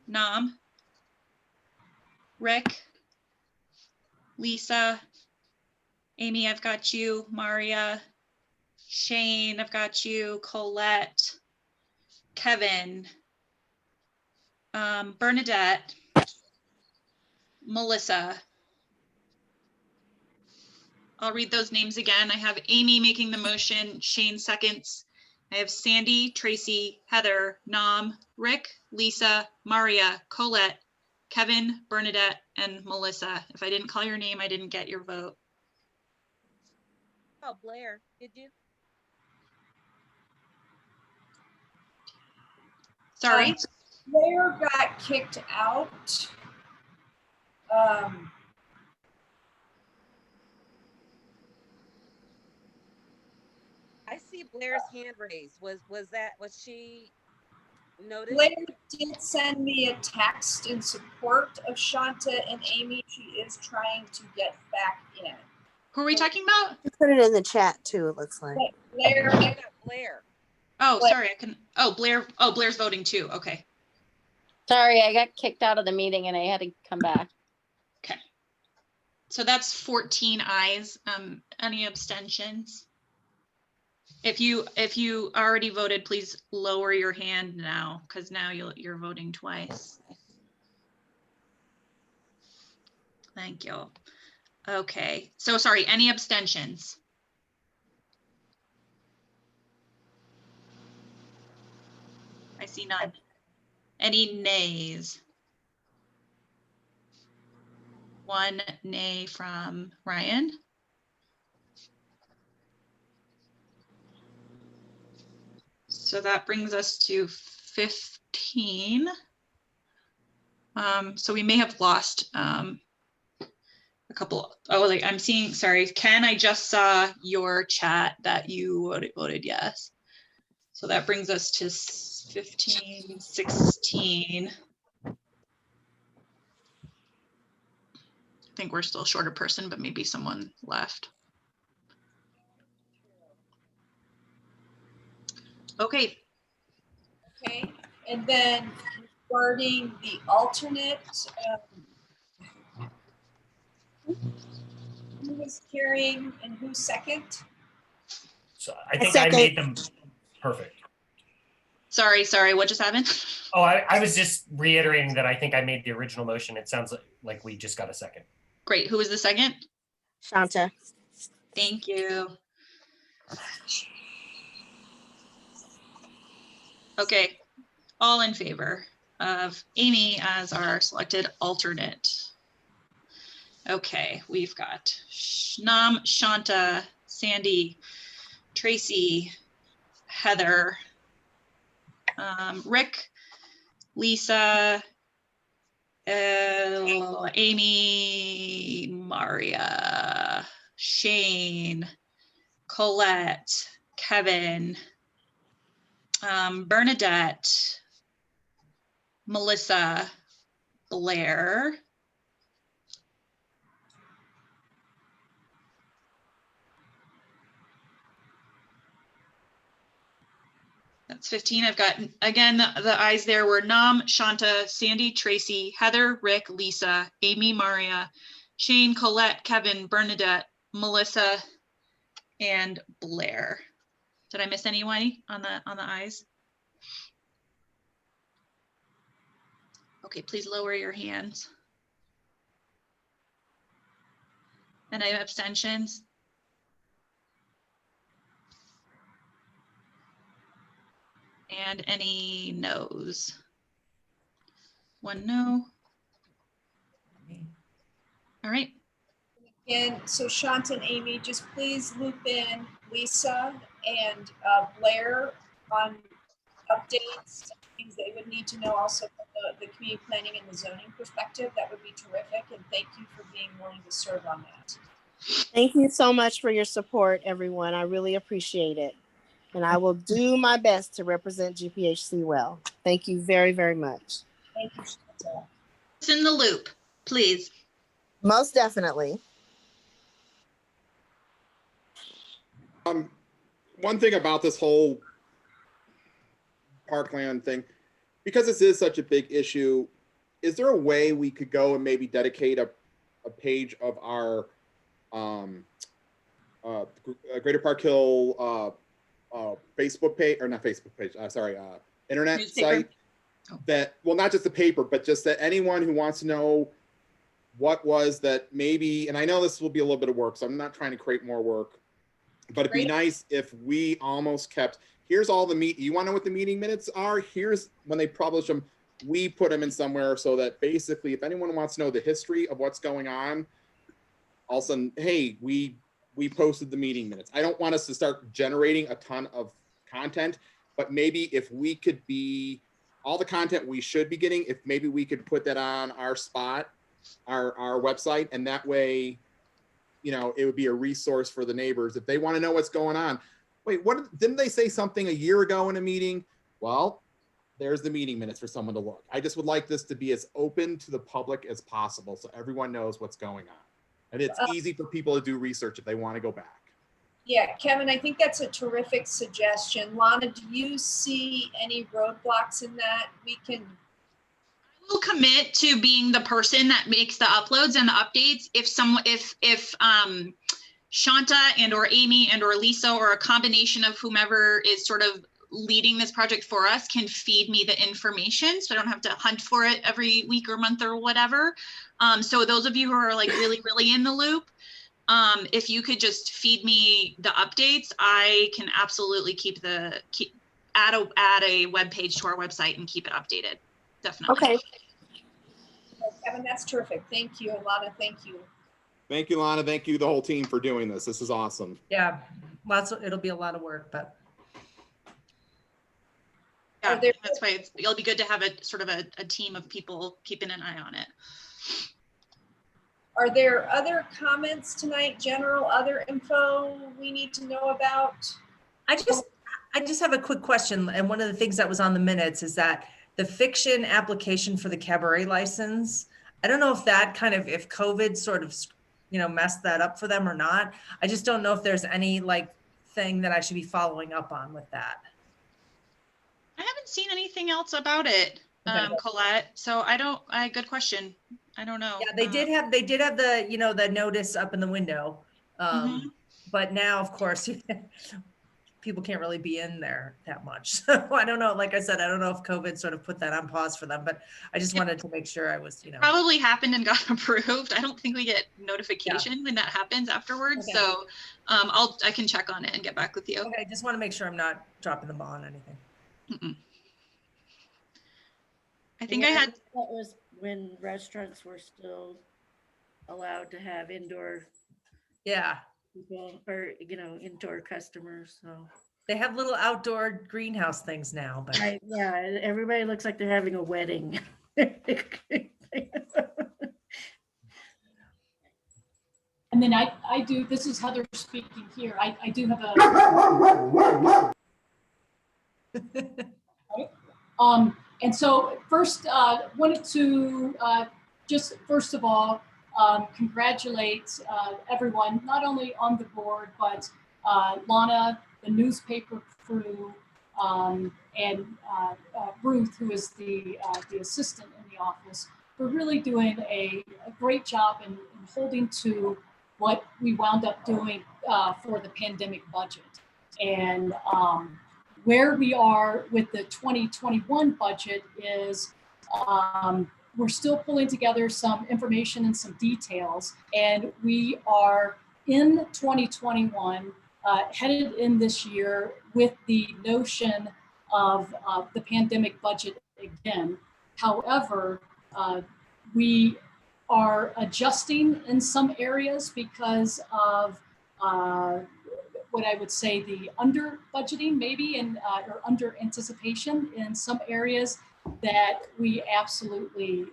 Nam, Rick, Lisa, Amy, I've got you, Maria, Shane, I've got you, Colette, Kevin, Bernadette, Melissa. I'll read those names again. I have Amy making the motion, Shane seconds. I have Sandy, Tracy, Heather, Nam, Rick, Lisa, Maria, Colette, Kevin, Bernadette, and Melissa. If I didn't call your name, I didn't get your vote. Oh, Blair, did you? Sorry. Blair got kicked out. I see Blair's hand raised. Was she noticed? Blair did send me a text in support of Shanta and Amy. She is trying to get back in. Who are we talking about? You put it in the chat too, it looks like. Blair. Blair. Oh, Blair. sorry. I can. Oh, Blair. Oh, Blair's voting too. Okay. Sorry, I got kicked out of the meeting and I had to come back. Okay. So that's 14 ayes. Any abstentions? If you already voted, please lower your hand now, because now you're voting twice. Thank you. Okay. So sorry. Any abstentions? I see none. Any nays? One nay from Ryan. So that brings us to 15. So we may have lost a couple. Oh, like I'm seeing, sorry, Ken, I just saw your chat that you voted yes. So that brings us to 15, 16. I think we're still short a person, but maybe someone left. Okay. Okay, and then regarding the alternate, who was carrying and who's second? So I think I made them perfect. Sorry, what just happened? Oh, I was just reiterating that I think I made the original motion. It sounds like we just got a second. Great. Who was the second? Shanta. Thank you. Okay. All in favor of Amy as our selected alternate. Okay. We've got Nam, Shanta, Sandy, Tracy, Heather, Rick, Lisa, Amy, Maria, Shane, Colette, Kevin, Bernadette, Melissa, Blair, that's 15. I've got, again, the ayes there were Nam, Shanta, Sandy, Tracy, Heather, Rick, Lisa, Amy, Maria, Shane, Colette, Kevin, Bernadette, Melissa, and Blair. Did I miss anyone on the ayes? Okay, please lower your hands. And I have abstentions. And any no's? One no. All right. And so Shanta and Amy, just please loop in Lisa and Blair on updates, things they would need to know also from the community planning and the zoning perspective. That would be terrific. And thank you for being willing to serve on that. Thank you so much for your support, everyone. I really appreciate it. And I will do my best to represent GPHC well. Thank you very, very much. Thank you, Shanta. It's in the loop, please. Most definitely. One thing about this whole parkland thing, because this is such a big issue, is there a way we could go and maybe dedicate a page of our Greater Parkhill Facebook page, or not Facebook page, internet Newspaper. site that, well, not just the paper, but just that anyone who wants to know what was that maybe, and I know this will be a little bit of work, so I'm not trying to create more work, but it'd be nice if we almost kept, here's all the you want to know what the meeting minutes are? Here's when they publish them, we put them in somewhere so that basically if anyone wants to know the history of what's going on, all of a sudden, hey, we posted the meeting minutes. I don't want us to start generating a ton of content, but maybe if we could be, all the content we should be getting, if maybe we could put that on our spot, our website, and that way, you know, it would be a resource for the neighbors if they want to know what's going on. Wait, what, didn't they say something a year ago in a meeting? Well, there's the meeting minutes for someone to look. I just would like this to be as open to the public as possible so everyone knows what's going on. And it's easy for people to do research if they want to go back. Yeah, Kevin, I think that's a terrific suggestion. Lana, do you see any roadblocks in that? We can. Will commit to being the person that makes the uploads and the updates. If Shanta and or Amy and or Lisa or a combination of whomever is sort of leading this project for us can feed me the information, so I don't have to hunt for it every week or month or whatever. So those of you who are like really in the loop, if you could just feed me the updates, I can absolutely add a web page to our website and keep it updated. Definitely. Okay. Kevin, that's terrific. Thank you, Lana. Thank you. Thank you, Lana. Thank you, the whole team, for doing this. This is awesome. Yeah, it'll be a lot of work, but. Yeah, that's why it'll be good to have a sort of a team of people keeping an eye on it. Are there other comments tonight, general, other info we need to know about? I just have a quick question. And one of the things that was on the minutes is that the fiction application for the cabaret license, I don't know if that kind of, if COVID sort of, you know, messed that up for them or not. I just don't know if there's any like thing that I should be following up on with that. I haven't seen anything else about it, Colette. So good question. I don't know. Yeah, they did have the, you know, the notice up in the window. But now, of course, people can't really be in there that much. So I don't know. Like I said, I don't know if COVID sort of put that on pause for them, but I just wanted to make sure I was, you know. Probably happened and got approved. I don't think we get notification when that happens afterwards. Okay. So I can check on it and get back with you. Okay, I just want to make sure I'm not dropping the ball on anything. I think I had. That was when restaurants were still allowed to have indoor. Yeah. People, or, you know, indoor customers. So they have little outdoor greenhouse things now, but yeah, everybody looks like they're having a wedding. And then I do, this is Heather speaking here. I do have a. And so first, wanted to just first of all, congratulate everyone, not only on the board, but Lana, the newspaper crew, and Ruth, who is the assistant in the office, for really doing a great job in holding to what we wound up doing for the pandemic budget. And where we are with the 2021 budget is we're still pulling together some information and some details, and we are in 2021 headed in this year with the notion of the pandemic budget again. However, we are adjusting in some areas because of what I would say the under budgeting maybe and or under anticipation in some areas that we absolutely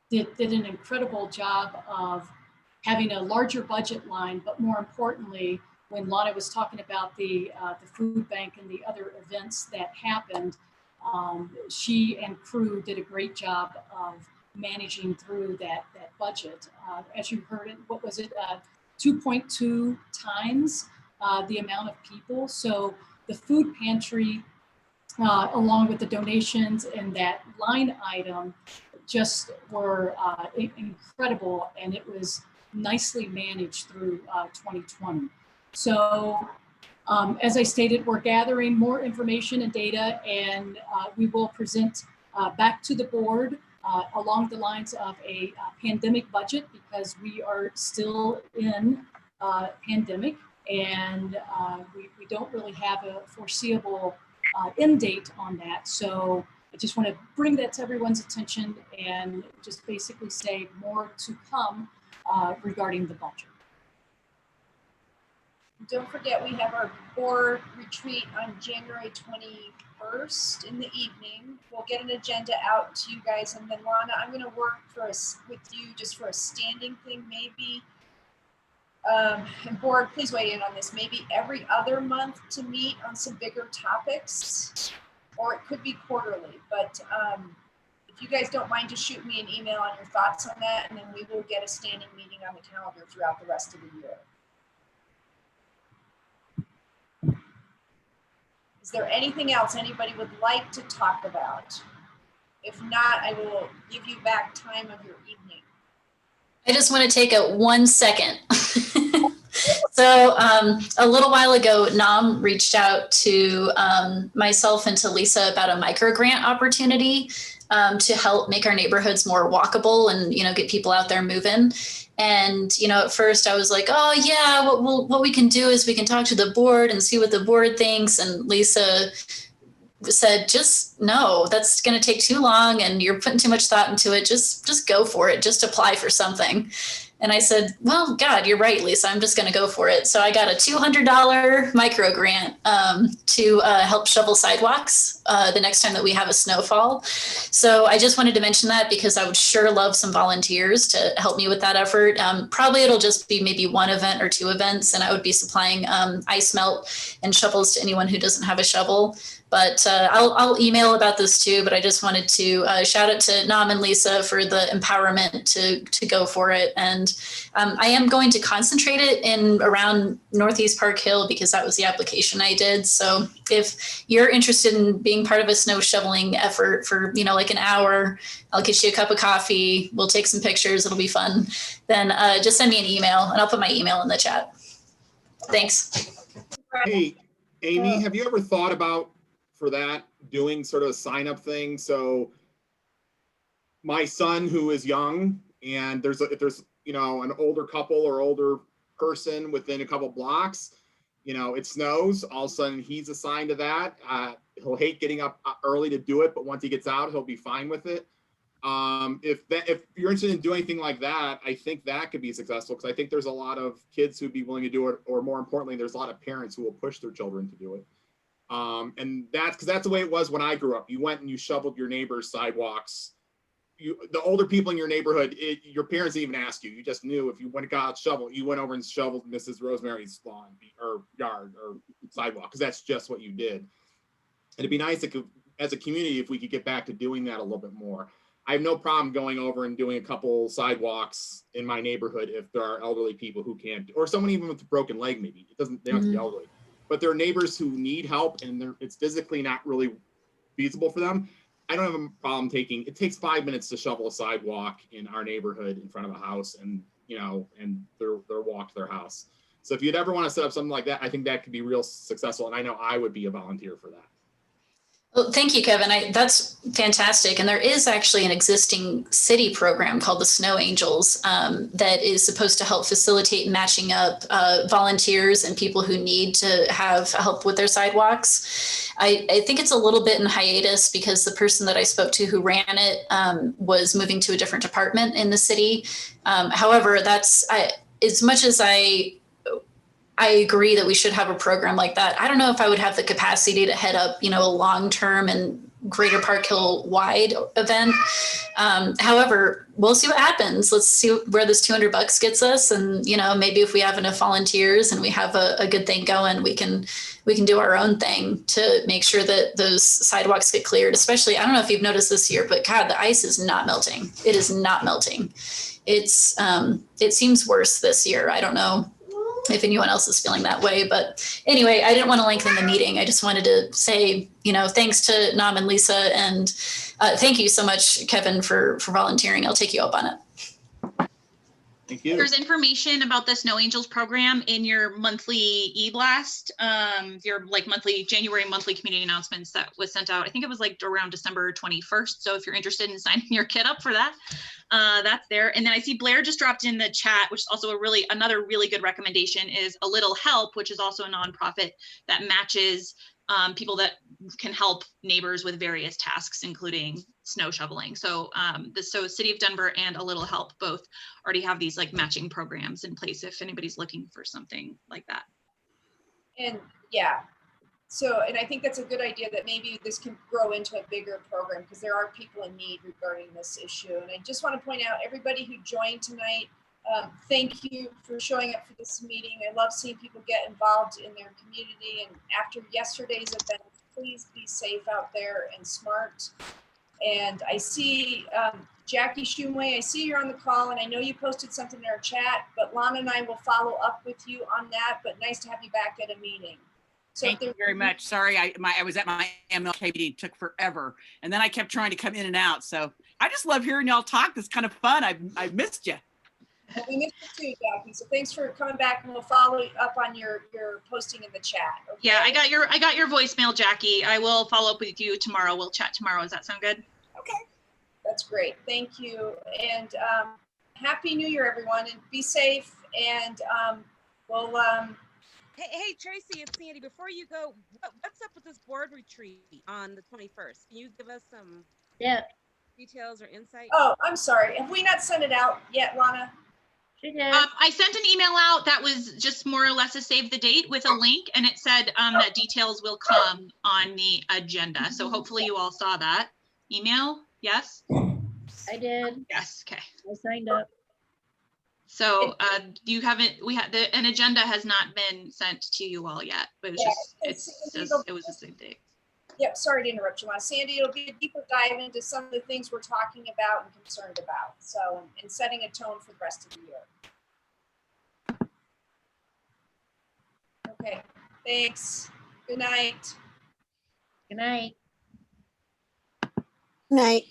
did an incredible job of having a larger budget line, but more importantly, when Lana was talking about the food bank and the other events that happened, she and crew did a great job of managing through that budget. As you heard it, what was it, 2.2 times the amount of people. So the food pantry, along with the donations and that line item, just were incredible, and it was nicely managed through 2020. So as I stated, we're gathering more information and data, and we will present back to the board along the lines of a pandemic budget, because we are still in pandemic, and we don't really have a foreseeable end date on that. So I just want to bring that to everyone's attention and just basically say more to come regarding the budget. Don't forget, we have our board retreat on January 21st in the evening. We'll get an agenda out to you guys, and then Lana, I'm going to work with you just for a standing thing, maybe. And board, please weigh in on this. Maybe every other month to meet on some bigger topics, or it could be quarterly. But if you guys don't mind, just shoot me an email on your thoughts on that, and then we will get a standing meeting on the calendar throughout the rest of the year. Is there anything else anybody would like to talk about? If not, I will give you back time of your evening. I just want to take a 1 second. So a little while ago, NAM reached out to myself and to Lisa about a micro grant opportunity to help make our neighborhoods more walkable and, get people out there moving. And, at first I was like, oh yeah, what we can do is we can talk to the board and see what the board thinks. And Lisa said, just no, that's going to take too long and you're putting too much thought into it. Just go for it. Just apply for something. And I said, well, God, you're right, Lisa, I'm just going to go for it. So I got a $200 micro grant to help shovel sidewalks the next time that we have a snowfall. So I just wanted to mention that because I would sure love some volunteers to help me with that effort. Probably it'll just be maybe one event or two events, and I would be supplying ice melt and shovels to anyone who doesn't have a shovel. But I'll email about this too, but I just wanted to shout out to Nam and Lisa for the empowerment to go for it. And I am going to concentrate it in around Northeast Parkhill because that was the application I did. So if you're interested in being part of a snow shoveling effort for, like an hour, I'll get you a cup of coffee. We'll take some pictures. It'll be fun. Then just send me an email and I'll put my email in the chat. Thanks. Hey, Amy, have you ever thought about for that doing sort of a sign up thing? So my son, who is young, and if there's an older couple or older person within a couple blocks, it snows, all of a sudden he's assigned to that. He'll hate getting up early to do it, but once he gets out, he'll be fine with it. If you're interested in doing anything like that, I think that could be successful, because I think there's a lot of kids who'd be willing to do it, or more importantly, there's a lot of parents who will push their children to do it. And that's because that's the way it was when I grew up. You went and you shoveled your neighbor's sidewalks. The older people in your neighborhood, your parents didn't even ask you. You just knew if you went and got a shovel, you went over and shoveled Mrs. Rosemary's lawn or yard or sidewalk, because that's just what you did. It'd be nice as a community if we could get back to doing that a little bit more. I have no problem going over and doing a couple sidewalks in my neighborhood if there are elderly people who can't, or someone even with a broken leg, maybe. They don't have to be elderly. But there are neighbors who need help and it's physically not really feasible for them. I don't have a problem it takes 5 minutes to shovel a sidewalk in our neighborhood in front of a house and their walk to their house. So if you'd ever want to set up something like that, I think that could be real successful. And I know I would be a volunteer for that. Well, thank you, Kevin. That's fantastic. And there is actually an existing city program called the Snow Angels that is supposed to help facilitate matching up volunteers and people who need to have help with their sidewalks. I think it's a little bit in hiatus because the person that I spoke to who ran it was moving to a different department in the city. However, as much as I agree that we should have a program like that. I don't know if I would have the capacity to head up, a long-term and Greater Parkhill wide event. However, we'll see what happens. Let's see where this $200 gets us. And, maybe if we have enough volunteers and we have a good thing going, we can do our own thing to make sure that those sidewalks get cleared. Especially, I don't know if you've noticed this year, but God, the ice is not melting. It is not melting. It seems worse this year. I don't know if anyone else is feeling that way. But anyway, I didn't want to lengthen the meeting. I just wanted to say, thanks to Nam and Lisa, and thank you so much, Kevin, for volunteering. I'll take you up on it. Thank you. There's information about the Snow Angels program in your monthly e-blast, your January monthly community announcements that was sent out. I think it was around December 21st. So if you're interested in signing your kid up for that, that's there. And then I see Blair just dropped in the chat, which is also another really good recommendation, is A Little Help, which is also a nonprofit that matches people that can help neighbors with various tasks, including snow shoveling. So City of Denver and A Little Help both already have these matching programs in place if anybody's looking for something like that. And yeah, and I think that's a good idea that maybe this can grow into a bigger program because there are people in need regarding this issue. And I just want to point out, everybody who joined tonight, thank you for showing up for this meeting. I love seeing people get involved in their community. And after yesterday's event, please be safe out there and smart. And I see Jackie Shumway, I see you're on the call, and I know you posted something in our chat, but Lana and I will follow up with you on that, but nice to have you back at a meeting. So thank you very much. Sorry, I was at my MLK meeting. It took forever. And then I kept trying to come in and out. So I just love hearing y'all talk. It's kind of fun. I've missed you. Well, we missed you too, Jackie. So thanks for coming back, and we'll follow up on your posting in the chat. Okay? Yeah, I got your voicemail, Jackie. I will follow up with you tomorrow. We'll chat tomorrow. Does that sound good? Okay. That's great. Thank you. And Happy New Year, everyone, and be safe. And we'll Hey, Tracy, it's Sandy. Before you go, what's up with this board retreat on the 21st? Can you give us some details or insight? Oh, I'm sorry. Have we not sent it out yet, Lana? I sent an email out that was just more or less a save the date with a link, and it said that details will come on the agenda. So hopefully you all saw that email. Yes? I did. Yes. Okay. I signed up. So you haven't, an agenda has not been sent to you all yet, but it was the same date. Yep, sorry to interrupt you, Lana. Sandy, it'll be a deeper dive into some of the things we're talking about and concerned about. So, and setting a tone for the rest of the year. Okay, thanks. Good night. Good night. Night.